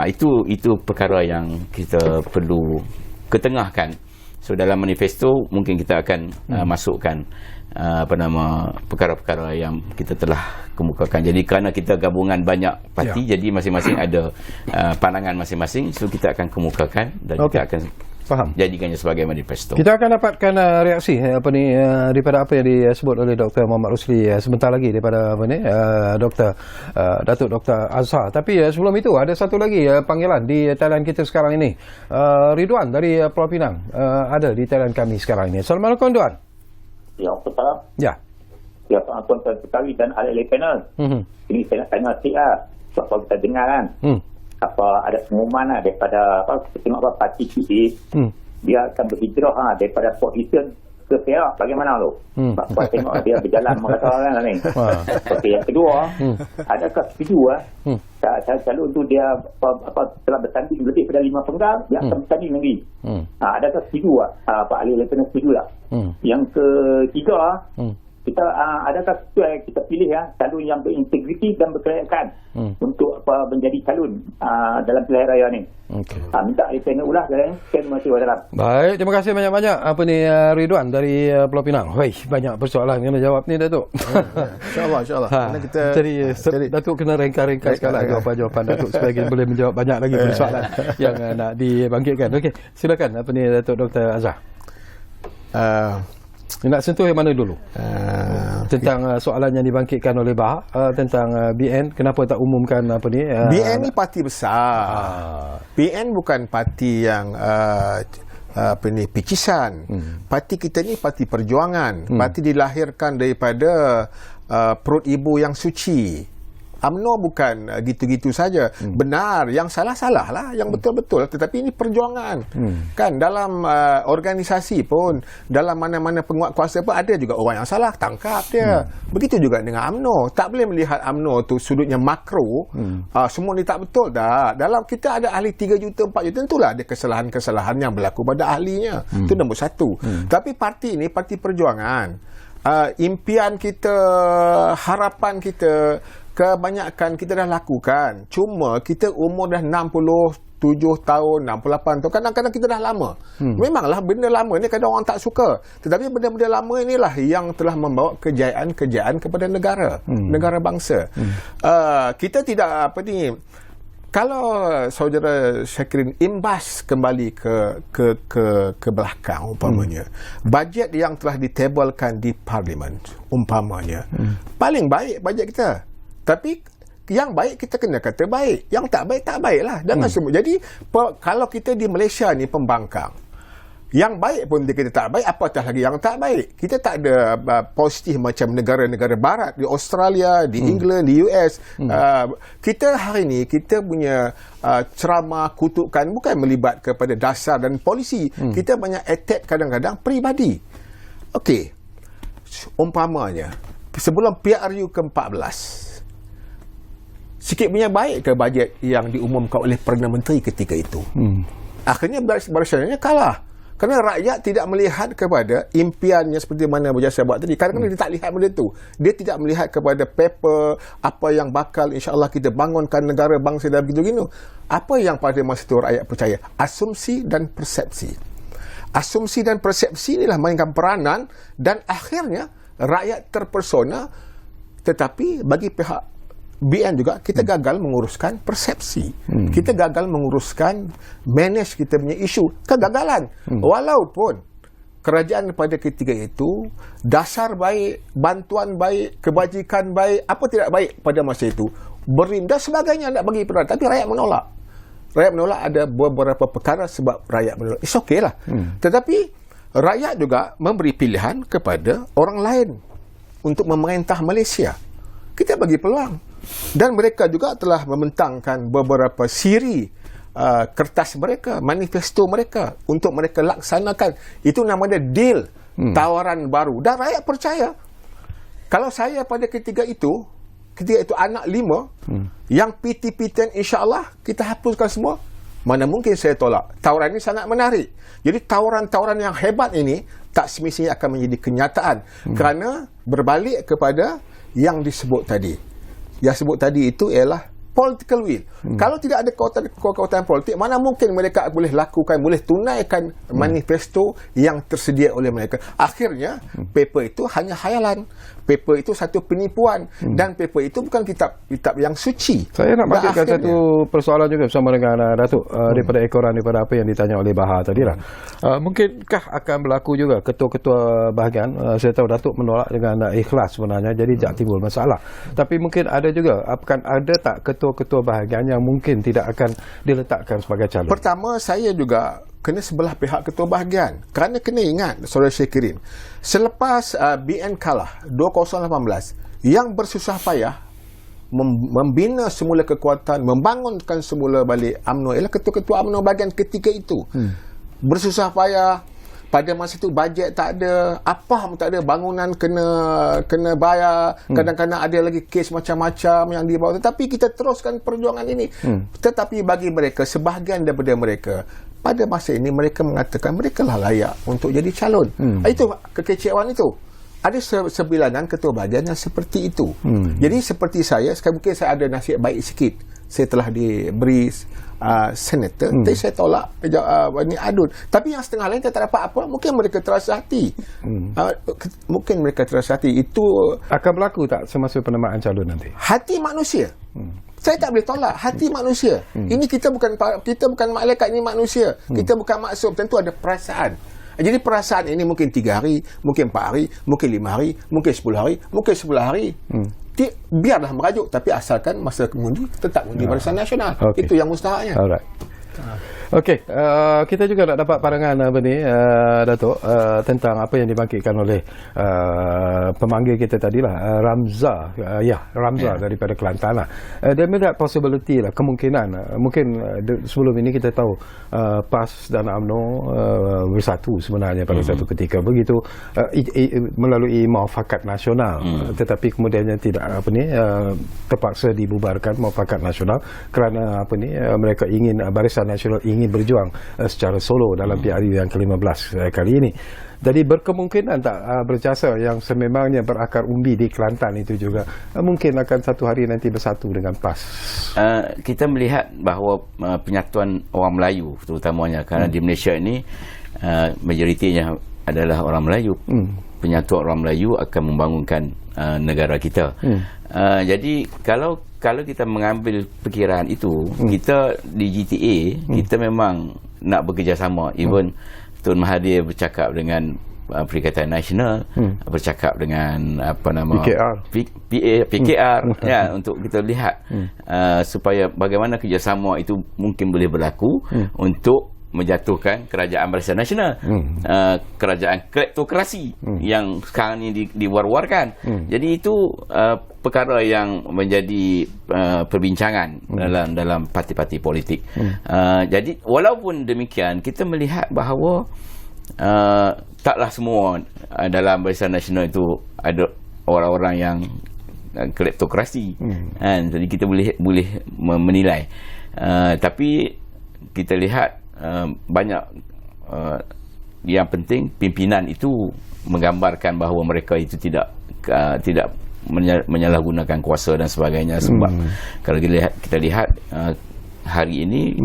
C: Itu perkara yang kita perlu ketengahkan So dalam manifesto mungkin kita akan masukkan perkara-perkara yang kita telah kemukakan. Jadi kerana kita gabungan banyak parti, jadi masing-masing ada pandangan masing-masing, so kita akan kemukakan dan kita akan jadikannya sebagai manifesto.
A: Kita akan dapatkan reaksi daripada apa yang disebut oleh Dr. Muhammad Rusli sebentar lagi daripada Datuk Dr. Azhar. Tapi sebelum itu ada satu lagi panggilan di talian kita sekarang ini. Ridwan dari Pulau Pinang ada di talian kami sekarang ini. Assalamualaikum Tuan.
F: Ya, betul.
A: Ya.
F: Ya, tuan-tuan sekali dan ahli panel. Ini saya nak tanya sikit sebab kita dengar kan. Ada pengumuman daripada kita tengok parti PA dia akan berhijrah daripada Port Dickson ke Perak. Bagaimana lo? Sebab tengok dia berjalan mengatakan ni. Okey, yang kedua, adakah setuju calon tu dia telah bertanding lebih pada 5 penggal, dia akan bertanding lagi. Adakah setuju Pak Ali Lepena setuju tak? Yang ketiga, kita adakah kita pilih calon yang berintegriti dan berkelayakan untuk menjadi calon dalam pilihan raya ni. Minta dipena ulah jalan. Terima kasih wasalam.
A: Baik, terima kasih banyak-banyak Ridwan dari Pulau Pinang. Banyak persoalan kena jawab ni Datuk.
B: InsyaAllah.
A: Jadi Datuk kena ringkas sekali jawapan Datuk supaya boleh menjawab banyak lagi persoalan yang nak dibangkitkan. Okey, silakan Datuk Dr. Azhar. Nak sentuh yang mana dulu? Tentang soalan yang dibangkitkan oleh Bahar tentang BN, kenapa tak umumkan
B: BN ni parti besar. BN bukan parti yang picisan. Parti kita ni parti perjuangan. Parti dilahirkan daripada perut ibu yang suci. UMNO bukan gitu-gitu saja. Benar, yang salah-salah lah, yang betul-betul. Tetapi ini perjuangan. Kan dalam organisasi pun, dalam mana-mana penguat kuasa pun ada juga orang yang salah, tangkap dia. Begitu juga dengan UMNO. Tak boleh melihat UMNO tu sudutnya makro, semua ni tak betul dah. Dalam kita ada ahli 3 juta, 4 juta, tentulah ada kesalahan-kesalahan yang berlaku pada ahlinya. Itu nombor satu. Tapi parti ini parti perjuangan. Impian kita, harapan kita, kebanyakan kita dah lakukan. Cuma kita umur dah 67 tahun, 68 tahun. Kadang-kadang kita dah lama. Memanglah benda lama ni kadang orang tak suka. Tetapi benda-benda lama inilah yang telah membawa kejayaan-kejayaan kepada negara, negara bangsa. Kita tidak kalau saudara Syakirin imbas kembali ke belakang umpamanya, bajet yang telah ditablkan di parlimen umpamanya, paling baik bajet kita. Tapi yang baik kita kena kata baik, yang tak baik tak baiklah. Jangan semua. Jadi kalau kita di Malaysia ni pembangkang, yang baik pun dia kata tak baik, apatah lagi yang tak baik. Kita tak ada positif macam negara-negara barat, di Australia, di England, di US. Kita hari ni kita punya ceramah kutukan bukan melibat kepada dasar dan polisi. Kita banyak attack kadang-kadang peribadi. Okey, umpamanya sebelum PRU ke-14, sikit punya baik ke bajet yang diumumkan oleh Perdana Menteri ketika itu? Akhirnya barisannya kalah. Kerana rakyat tidak melihat kepada impiannya seperti mana berjaya buat tadi. Kadang-kadang dia tak lihat benda tu. Dia tidak melihat kepada paper, apa yang bakal insya-Allah kita bangunkan negara bangsa dan begitu-begitu. Apa yang pada masa itu rakyat percaya? Asumsi dan persepsi. Asumsi dan persepsi inilah mainkan peranan dan akhirnya rakyat terpersona. Tetapi bagi pihak BN juga kita gagal menguruskan persepsi. Kita gagal menguruskan manage kita punya isu. Kegagalan. Walaupun kerajaan pada ketika itu dasar baik, bantuan baik, kebajikan baik, apa tidak baik pada masa itu, berindah sebagainya nak bagi peranan, tapi rakyat menolak. Rakyat menolak ada beberapa perkara sebab rakyat menolak. It's okay lah. Tetapi rakyat juga memberi pilihan kepada orang lain untuk memerintah Malaysia. Kita bagi peluang. Dan mereka juga telah membentangkan beberapa siri kertas mereka, manifesto mereka untuk mereka laksanakan. Itu namanya deal, tawaran baru. Dan rakyat percaya. Kalau saya pada ketika itu anak 5, yang PT-PT insya-Allah kita hapuskan semua, mana mungkin saya tolak. Tawaran ini sangat menarik. Jadi tawaran-tawaran yang hebat ini tak semestinya akan menjadi kenyataan. Kerana berbalik kepada yang disebut tadi. Yang sebut tadi itu ialah political will. Kalau tidak ada kekuatan politik, mana mungkin mereka boleh tunaikan manifesto yang tersedia oleh mereka. Akhirnya paper itu hanya khayalan. Paper itu satu penipuan dan paper itu bukan kitab yang suci.
A: Saya nak bangkitkan satu persoalan juga bersama dengan Datuk daripada ekoran daripada apa yang ditanya oleh Bahar tadi lah. Mungkinkah akan berlaku juga ketua-ketua bahagian? Saya tahu Datuk menolak dengan ikhlas sebenarnya, jadi tak timbul masalah. Tapi mungkin ada juga, akan ada tak ketua-ketua bahagian yang mungkin tidak akan diletakkan sebagai calon? Pertama,
B: saya juga kena sebelah pihak ketua bahagian. Kerana kena ingat, Saudara Syekirin, selepas BN kalah 2018, yang bersusah payah membina semula kekuatan, membangunkan semula balik UMNO ialah ketua-ketua UMNO bahagian ketiga itu. Bersusah payah. Pada masa itu bajet tak ada, apa pun tak ada, bangunan kena bayar, kadang-kadang ada lagi kes macam-macam yang dibawa, tetapi kita teruskan perjuangan ini. Tetapi bagi mereka, sebahagian daripada mereka pada masa ini mereka mengatakan mereka lah layak untuk jadi calon. Itu kekecewaan itu. Ada sebilanan ketua bahagian yang seperti itu. Jadi seperti saya, sekarang mungkin saya ada nasib baik sikit. Saya telah diberi senator, tapi saya tolak ini adun. Tapi yang setengah lain tak dapat apa, mungkin mereka terasa hati. Mungkin mereka terasa hati. Itu
A: akan berlaku tak semasa penamaan calon nanti?
B: Hati manusia. Saya tak boleh tolak hati manusia. Ini kita bukan malaikat, ini manusia. Kita bukan maksum, tentu ada perasaan. Jadi perasaan ini mungkin 3 hari, mungkin 4 hari, mungkin 5 hari, mungkin 10 hari, mungkin 10 hari. Biarlah merajuk, tapi asalkan masa mengundi tetap mengundi Barisan Nasional. Itu yang mustahaknya.
A: Alright. Okey, kita juga nak dapat pandangan Datuk, tentang apa yang dibangkitkan oleh pemanggil kita tadilah, Ramza, daripada Kelantan lah. Dia melihat possibility lah, kemungkinan mungkin sebelum ini kita tahu PAS dan UMNO bersatu sebenarnya pada satu ketika begitu, melalui muafakat nasional, tetapi kemudiannya tidak terpaksa dibubarkan muafakat nasional kerana mereka ingin Barisan Nasional ingin berjuang secara solo dalam PRU yang ke-15 kali ini. Jadi berkemungkinan tak berjasa yang sememangnya berakar umbi di Kelantan itu juga mungkin akan satu hari nanti bersatu dengan PAS.
C: Kita melihat bahawa penyatuan orang Melayu terutamanya, kerana di Malaysia ini majoritinya adalah orang Melayu. Penyatuan orang Melayu akan membangunkan negara kita. Jadi kalau kita mengambil perkiraan itu, kita di GTA kita memang nak bekerjasama. Even Tun Mahathir bercakap dengan Perikatan Nasional, bercakap dengan PKR ya, untuk kita lihat supaya bagaimana kerjasama itu mungkin boleh berlaku untuk menjatuhkan kerajaan Barisan Nasional, kerajaan kleptokrasi yang sekarang ini diwar-warkan. Jadi itu perkara yang menjadi perbincangan dalam parti-parti politik. Jadi walaupun demikian, kita melihat bahawa taklah semua dalam Barisan Nasional itu ada orang-orang yang kleptokrasi. Jadi kita boleh menilai. Tapi kita lihat banyak yang penting pimpinan itu menggambarkan bahawa mereka itu tidak menyalahgunakan kuasa dan sebagainya. Sebab kalau kita lihat hari ini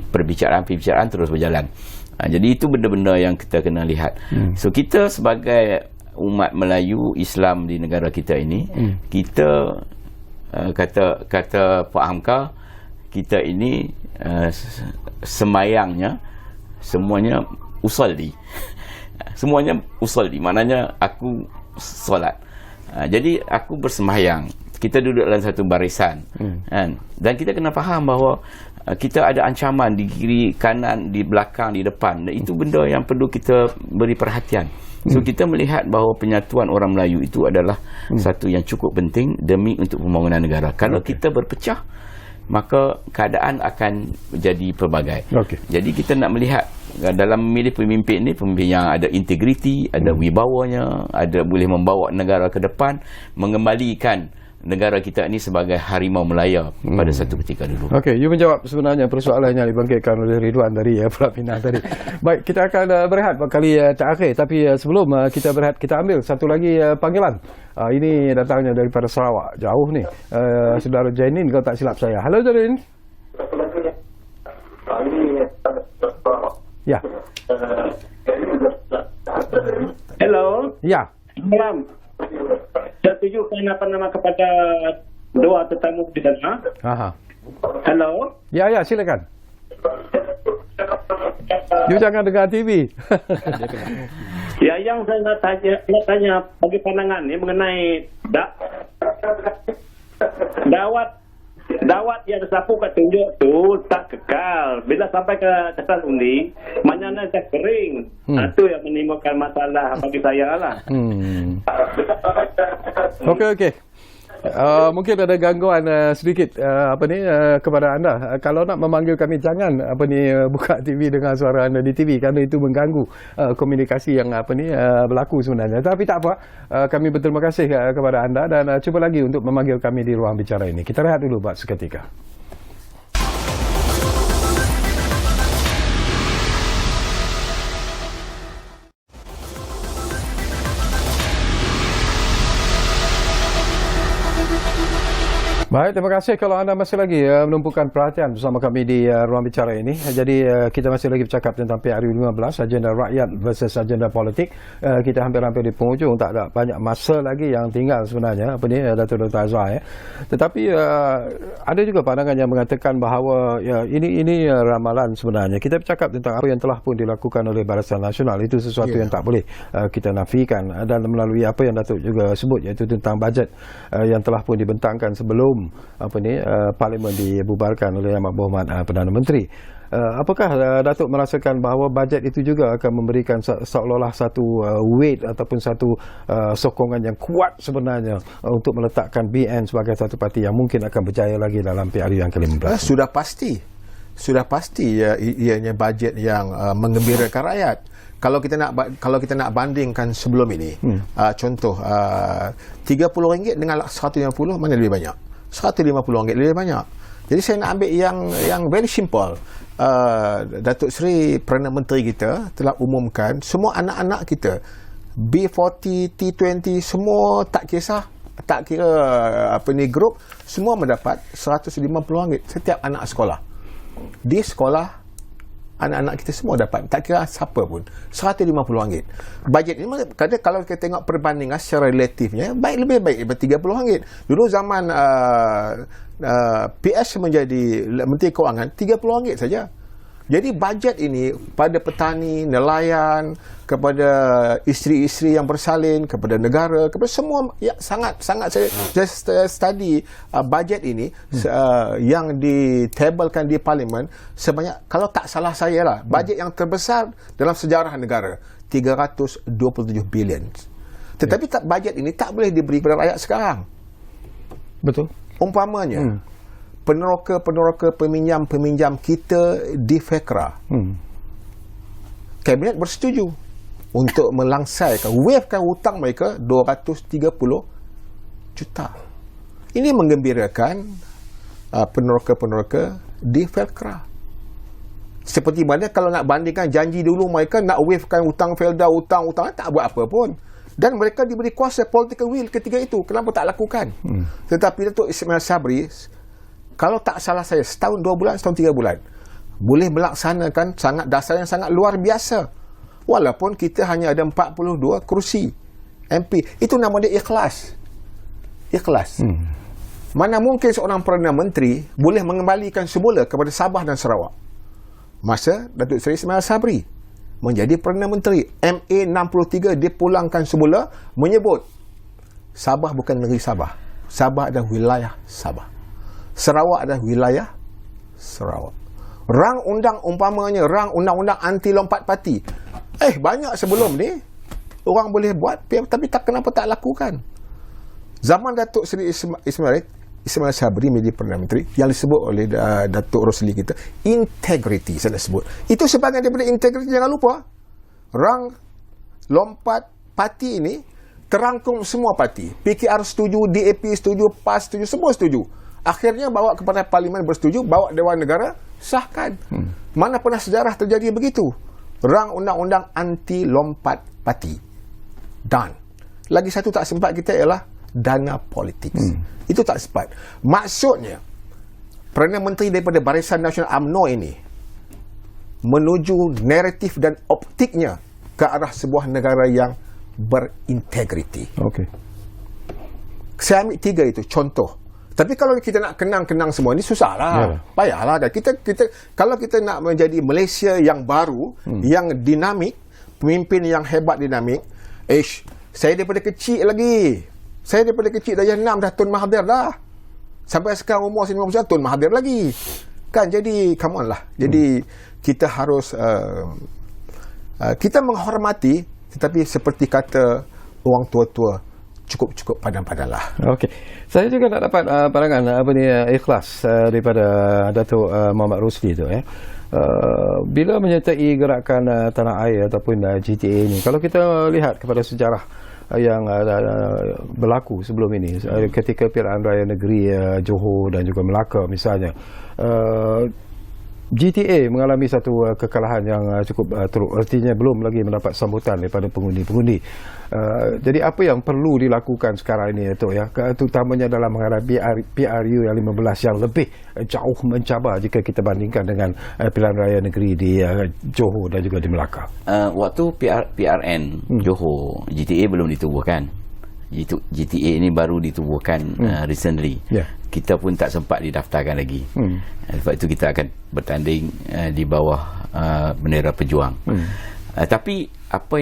C: perbicaraan terus berjalan. Jadi itu benda-benda yang kita kena lihat. So kita sebagai umat Melayu Islam di negara kita ini, kita kata Pak Hamka, kita ini semayangnya semuanya usolli. Semuanya usolli, maknanya aku solat. Jadi aku bersemayang. Kita duduk dalam satu barisan. Dan kita kena faham bahawa kita ada ancaman di kiri, kanan, di belakang, di depan. Dan itu benda yang perlu kita beri perhatian. So kita melihat bahawa penyatuan orang Melayu itu adalah satu yang cukup penting demi untuk pembangunan negara. Kalau kita berpecah, maka keadaan akan menjadi pelbagai. Jadi kita nak melihat dalam memilih pemimpin ni, pemimpin yang ada integriti, ada wibawanya, ada boleh membawa negara ke depan, mengembalikan negara kita ini sebagai harimau Melaya pada satu ketika dulu.
A: Okey, you menjawab sebenarnya persoalan yang dibangkitkan oleh Ridwan dari Pulau Pinang tadi. Baik, kita akan berehat kali terakhir, tapi sebelum kita berehat, kita ambil satu lagi panggilan. Ini datangnya daripada Sarawak, jauh ni. Saudara Jainin, kalau tak silap saya. Halo Jainin. Ya.
G: Hello.
A: Ya.
G: Malam. Saya tujukan nama kepada dua tetamu di sana.
A: Aha.
G: Hello.
A: Ya, silakan. You jangan dengar TV.
G: Ya, yang saya nak tanya bagi pandangan ni mengenai dawat yang disapukan tunjuk tu tak kekal. Bila sampai ke kertas undi, maknanya dah kering. Itu yang menimbulkan masalah bagi saya lah.
A: Okey. Mungkin ada gangguan sedikit kepada anda. Kalau nak memanggil kami, jangan buka TV dengan suara anda di TV, kerana itu mengganggu komunikasi yang berlaku sebenarnya. Tapi tak apa, kami berterima kasih kepada anda dan cuba lagi untuk memanggil kami di ruang bicara ini. Kita rehat dulu buat seketika. Baik, terima kasih kalau anda masih lagi menumpukan perhatian bersama kami di ruang bicara ini. Jadi kita masih lagi bercakap tentang PRU 15, agenda rakyat versus agenda politik. Kita hampir-hampir di penghujung, tak ada banyak masa lagi yang tinggal sebenarnya, Datuk Dr. Azwar. Tetapi ada juga pandangan yang mengatakan bahawa ini ramalan sebenarnya. Kita bercakap tentang apa yang telah pun dilakukan oleh Barisan Nasional. Itu sesuatu yang tak boleh kita nafikan, dan melalui apa yang Datuk juga sebut, iaitu tentang bajet yang telah pun dibentangkan sebelum parlimen dibubarkan oleh Yang Berhormat Perdana Menteri. Apakah Datuk merasakan bahawa bajet itu juga akan memberikan seolah-olah satu weight ataupun satu sokongan yang kuat sebenarnya untuk meletakkan BN sebagai satu parti yang mungkin akan berjaya lagi dalam PRU yang ke-15?
B: Sudah pasti ianya bajet yang menggembirakan rakyat. Kalau kita nak bandingkan sebelum ini, contoh RM30 dengan RM150, mana lebih banyak? RM150 lebih banyak. Jadi saya nak ambil yang very simple. Datuk Seri Perdana Menteri kita telah umumkan semua anak-anak kita B40, T20 semua tak kira grup, semua mendapat RM150 setiap anak sekolah. Di sekolah anak-anak kita semua dapat, tak kira siapa pun, RM150. Bajet ini kadang kalau kita tengok perbandingan secara relatifnya lebih baik daripada RM30. Dulu zaman PS menjadi Menteri Kewangan, RM30 saja. Jadi bajet ini pada petani, nelayan, kepada isteri-isteri yang bersalin, kepada negara, kepada semua, sangat saya study bajet ini yang ditabelkan di parlimen sebanyak, kalau tak salah saya lah, bajet yang terbesar dalam sejarah negara, 327 bilion. Tetapi bajet ini tak boleh diberi kepada rakyat sekarang.
A: Betul.
B: Umpamanya peneroka peminjam kita di FECRA, Kabinet bersetuju untuk melangsaikan, wavekan hutang mereka 230 juta. Ini menggembirakan peneroka di FECRA. Seperti mana kalau nak bandingkan janji dulu mereka nak wavekan hutang Felda, hutang tak buat apa pun. Dan mereka diberi kuasa political will ketika itu. Kenapa tak lakukan? Tetapi Datuk Ismail Sabri, kalau tak salah saya, setahun 2 bulan, setahun 3 bulan, boleh melaksanakan dasar yang sangat luar biasa. Walaupun kita hanya ada 42 kursi MP. Itu nama dia ikhlas. Mana mungkin seorang Perdana Menteri boleh mengembalikan semula kepada Sabah dan Sarawak masa Datuk Seri Ismail Sabri menjadi Perdana Menteri. MA 63 dipulangkan semula, menyebut Sabah bukan negeri Sabah. Sabah adalah wilayah Sabah. Sarawak adalah wilayah Sarawak. Rang undang-undang anti lompat parti. Banyak sebelum ni orang boleh buat, tapi kenapa tak lakukan? Zaman Datuk Seri Ismail Sabri menjadi Perdana Menteri, yang disebut oleh Datuk Rosli kita, integriti saya nak sebut. Itu sebahagian daripada integriti. Jangan lupa, rang lompat parti ini terangkum semua parti. PKR setuju, DAP setuju, PAS setuju, semua setuju. Akhirnya bawa kepada Parlimen bersetuju, bawa Dewan Negara, sahkan. Mana pernah sejarah terjadi begitu? Rang undang-undang anti lompat parti. Dan lagi satu tak sempat kita ialah dana politik. Itu tak sempat. Maksudnya, Perdana Menteri daripada Barisan Nasional UMNO ini menuju naratif dan optiknya ke arah sebuah negara yang berintegriti.
A: Okey.
B: Saya ambil 3 itu contoh. Tapi kalau kita nak kenang-kenang semua ni susahlah. Payahlah. Kita kalau kita nak menjadi Malaysia yang baru, yang dinamik, pemimpin yang hebat dinamik, saya daripada kecil lagi. Saya daripada kecil dah 6 dah Tun Mahathir dah. Sampai sekarang umur 59 Tun Mahathir lagi. Kan jadi come on lah. Jadi kita harus kita menghormati, tetapi seperti kata orang tua-tua, cukup padam-padamlah.
A: Okey. Saya juga nak dapat pandangan ikhlas daripada Datuk Muhammad Rusli tu bila menyertai gerakan Tanah Air ataupun GTA ini. Kalau kita lihat kepada sejarah yang berlaku sebelum ini, ketika Pilihan Raya Negeri Johor dan juga Melaka misalnya, GTA mengalami satu kekalahan yang cukup teruk. Artinya belum lagi mendapat sambutan daripada pengundi-pengundi. Jadi apa yang perlu dilakukan sekarang ini, Datuk, terutamanya dalam menghadapi PRU yang 15 yang lebih jauh mencabar jika kita bandingkan dengan Pilihan Raya Negeri di Johor dan juga di Melaka.
C: Waktu PRN Johor, GTA belum ditubuhkan. GTA ini baru ditubuhkan recently. Kita pun tak sempat didaftarkan lagi. Sebab itu kita akan bertanding di bawah bendera pejuang. Tapi apa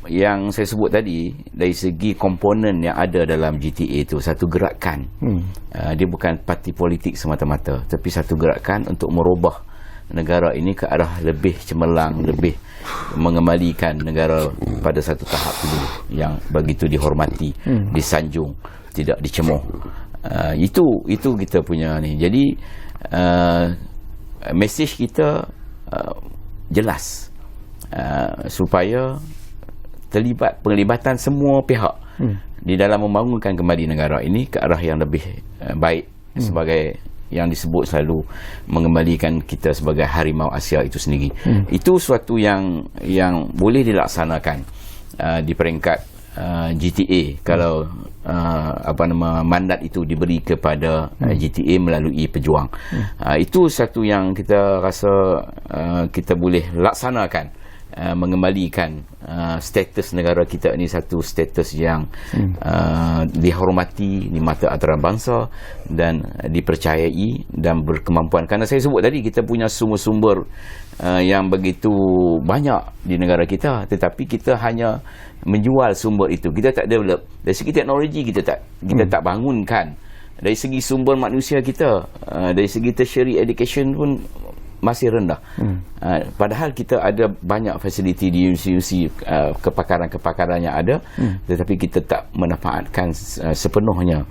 C: yang saya sebut tadi, dari segi komponen yang ada dalam GTA itu, satu gerakan. Dia bukan parti politik semata-mata, tapi satu gerakan untuk merubah negara ini ke arah lebih cemerlang, lebih mengembalikan negara pada satu tahap dulu yang begitu dihormati, disanjung, tidak dicemuh. Itu kita punya ni. Jadi mesej kita jelas, supaya penglibatan semua pihak di dalam membangunkan kembali negara ini ke arah yang lebih baik, sebagai yang disebut selalu mengembalikan kita sebagai harimau Asia itu sendiri. Itu suatu yang boleh dilaksanakan di peringkat GTA kalau mandat itu diberi kepada GTA melalui pejuang. Itu satu yang kita rasa kita boleh laksanakan, mengembalikan status negara kita ini satu status yang dihormati di mata antarabangsa dan dipercayai dan berkemampuan. Kerana saya sebut tadi, kita punya sumber-sumber yang begitu banyak di negara kita, tetapi kita hanya menjual sumber itu. Kita tak develop. Dari segi teknologi kita tak bangunkan. Dari segi sumber manusia kita, dari segi tertiary education pun masih rendah. Padahal kita ada banyak fasiliti di universiti, kepakaran-kepakaran yang ada, tetapi kita tak memanfaatkan sepenuhnya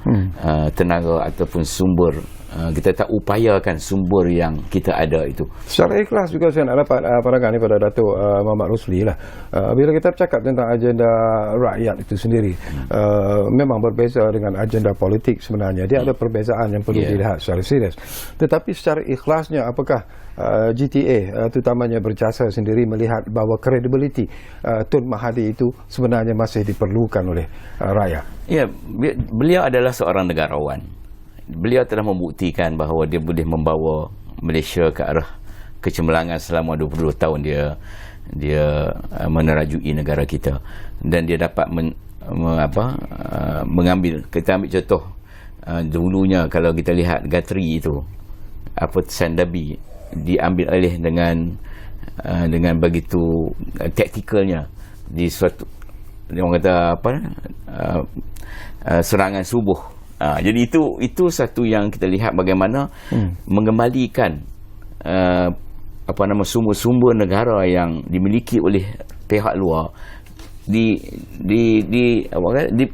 C: tenaga ataupun sumber. Kita tak upayakan sumber yang kita ada itu.
A: Secara ikhlas juga saya nak dapat pandangan daripada Datuk Muhammad Rusli lah. Bila kita bercakap tentang agenda rakyat itu sendiri, memang berbeza dengan agenda politik sebenarnya. Dia ada perbezaan yang perlu dilihat secara serius. Tetapi secara ikhlasnya, apakah GTA terutamanya berjasa sendiri melihat bahawa kredibiliti Tun Mahathir itu sebenarnya masih diperlukan oleh rakyat?
C: Ya, beliau adalah seorang negarawan. Beliau telah membuktikan bahawa dia boleh membawa Malaysia ke arah kecemerlangan selama 22 tahun dia menerajui negara kita, dan dia dapat mengambil. Kita ambil contoh dulunya, kalau kita lihat Guthrie itu, Sandabi diambil alih dengan begitu taktikalnya di suatu, orang kata serangan subuh. Jadi itu satu yang kita lihat bagaimana mengembalikan sumber-sumber negara yang dimiliki oleh pihak luar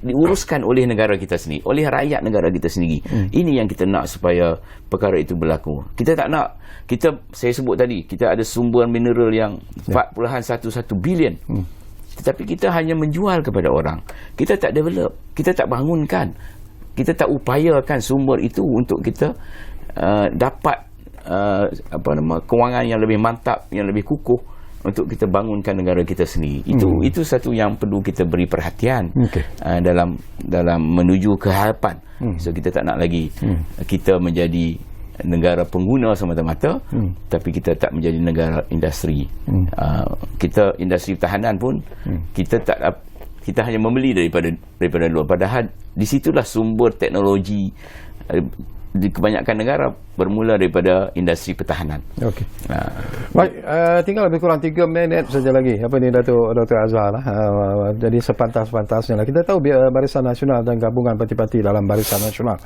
C: diuruskan oleh negara kita sendiri, oleh rakyat negara kita sendiri. Ini yang kita nak supaya perkara itu berlaku. Kita tak nak, saya sebut tadi, kita ada sumber mineral yang 4.11 bilion. Tetapi kita hanya menjual kepada orang. Kita tak develop, kita tak bangunkan, kita tak upayakan sumber itu untuk kita dapat kewangan yang lebih mantap, yang lebih kukuh untuk kita bangunkan negara kita sendiri. Itu satu yang perlu kita beri perhatian dalam menuju ke harapan. So kita tak nak lagi kita menjadi negara pengguna semata-mata, tapi kita tak menjadi negara industri. Kita industri pertahanan pun kita hanya membeli daripada luar. Padahal di situlah sumber teknologi di kebanyakan negara bermula daripada industri pertahanan.
A: Okey. Baik, tinggal lebih kurang 3 minit saja lagi. Apa ni Dr. Azhar lah. Jadi sepantas-pantasnya lah. Kita tahu Barisan Nasional dan gabungan parti-parti dalam Barisan Nasional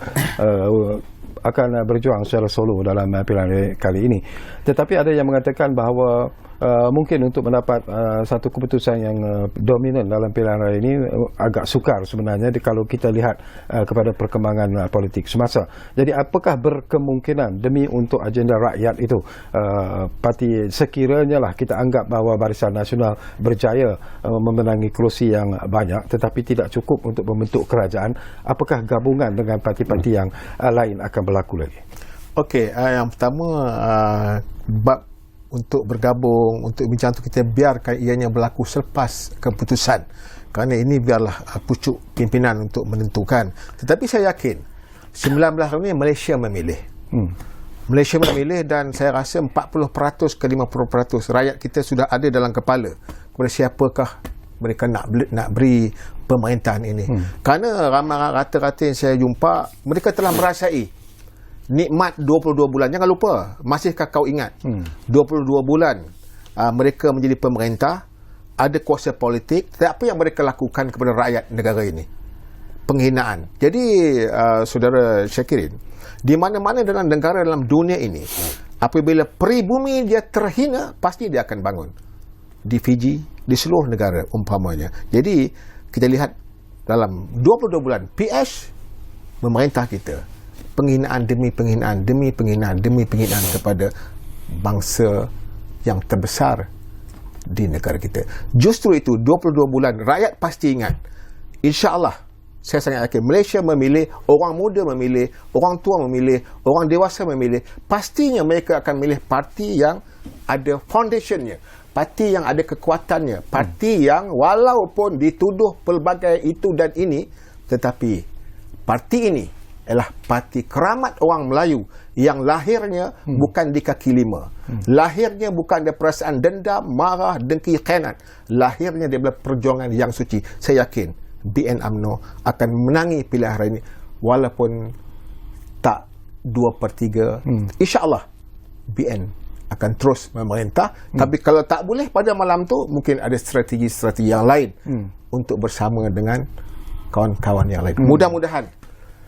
A: akan berjuang secara solo dalam pilihan kali ini. Tetapi ada yang mengatakan bahawa mungkin untuk mendapat satu keputusan yang dominan dalam pilihan raya ini agak sukar sebenarnya kalau kita lihat kepada perkembangan politik semasa. Jadi apakah berkemungkinan demi untuk agenda rakyat itu parti sekiranya lah kita anggap bahawa Barisan Nasional berjaya memenangi kerusi yang banyak tetapi tidak cukup untuk membentuk kerajaan, apakah gabungan dengan parti-parti yang lain akan berlaku lagi?
B: Okey, yang pertama bab untuk bergabung, untuk bincang tu kita biarkan ianya berlaku selepas keputusan, kerana ini biarlah pucuk pimpinan untuk menentukan. Tetapi saya yakin 19 hari ini Malaysia memilih. Malaysia memilih dan saya rasa 40% ke 50% rakyat kita sudah ada dalam kepala kepada siapakah mereka nak beri pemerintahan ini. Kerana ramai rata-rata yang saya jumpa, mereka telah merasai nikmat 22 bulan. Jangan lupa, masihkah kau ingat 22 bulan mereka menjadi pemerintah, ada kuasa politik, tetapi apa yang mereka lakukan kepada rakyat negara ini? Penghinaan. Jadi saudara Syakirin, di mana-mana dalam negara dalam dunia ini, apabila peribumi dia terhina, pasti dia akan bangun. Di Fiji, di seluruh negara umpamanya. Jadi kita lihat dalam 22 bulan PS memerintah kita, penghinaan demi penghinaan, demi penghinaan, demi penghinaan kepada bangsa yang terbesar di negara kita. Justru itu 22 bulan rakyat pasti ingat. InsyaAllah saya sangat yakin Malaysia memilih, orang muda memilih, orang tua memilih, orang dewasa memilih. Pastinya mereka akan memilih parti yang ada foundationnya, parti yang ada kekuatannya, parti yang walaupun dituduh pelbagai itu dan ini, tetapi parti ini ialah parti keramat orang Melayu yang lahirnya bukan di kaki lima. Lahirnya bukan dari perasaan dendam, marah, dengki, khianat. Lahirnya daripada perjuangan yang suci. Saya yakin BN UMNO akan menangi pilihan hari ini walaupun tak 2/3. InsyaAllah BN akan terus memerintah. Tapi kalau tak boleh pada malam tu, mungkin ada strategi-strategi yang lain untuk bersama dengan kawan-kawan yang lain.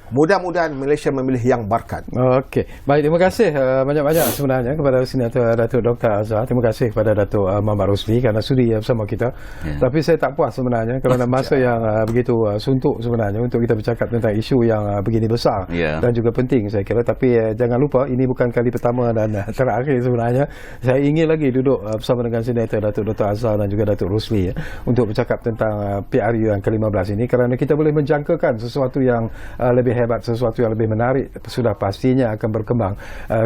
B: Mudah-mudahan Malaysia memilih yang berkat.
A: Okey. Baik, terima kasih banyak-banyak sebenarnya kepada Senator Datuk Dr. Azhar. Terima kasih kepada Datuk Muhammad Rosli kerana sudi bersama kita. Tapi saya tak puas sebenarnya kerana masa yang begitu suntuk sebenarnya untuk kita bercakap tentang isu yang begini besar dan juga penting saya kira. Tapi jangan lupa ini bukan kali pertama dan terakhir sebenarnya. Saya ingin lagi duduk bersama dengan Senator Datuk Dr. Azhar dan juga Datuk Rosli untuk bercakap tentang PRU yang ke-15 ini kerana kita boleh menjangkakan sesuatu yang lebih hebat, sesuatu yang lebih menarik sudah pastinya akan berkembang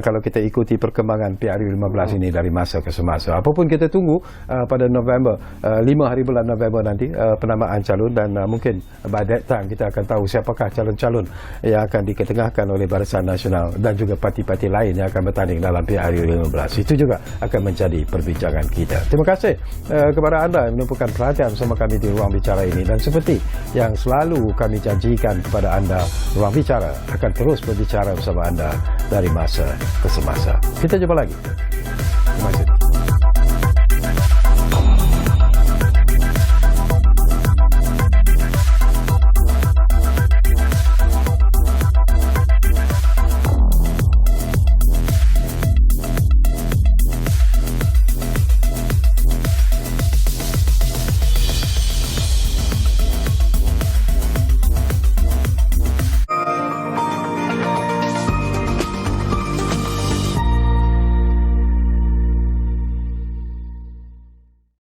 A: kalau kita ikuti perkembangan PRU 15 ini dari masa ke semasa. Apapun kita tunggu pada November, 5 hari bulan November nanti penamaan calon dan mungkin by that time kita akan tahu siapakah calon-calon yang akan diketengahkan oleh Barisan Nasional dan juga parti-parti lain yang akan bertanding dalam PRU 15. Itu juga akan menjadi perbincangan kita. Terima kasih kepada anda yang menumpukan perhatian bersama kami di Ruang Bicara ini dan seperti yang selalu kami janjikan kepada anda, Ruang Bicara akan terus berbicara bersama anda dari masa ke semasa. Kita jumpa lagi. Terima kasih.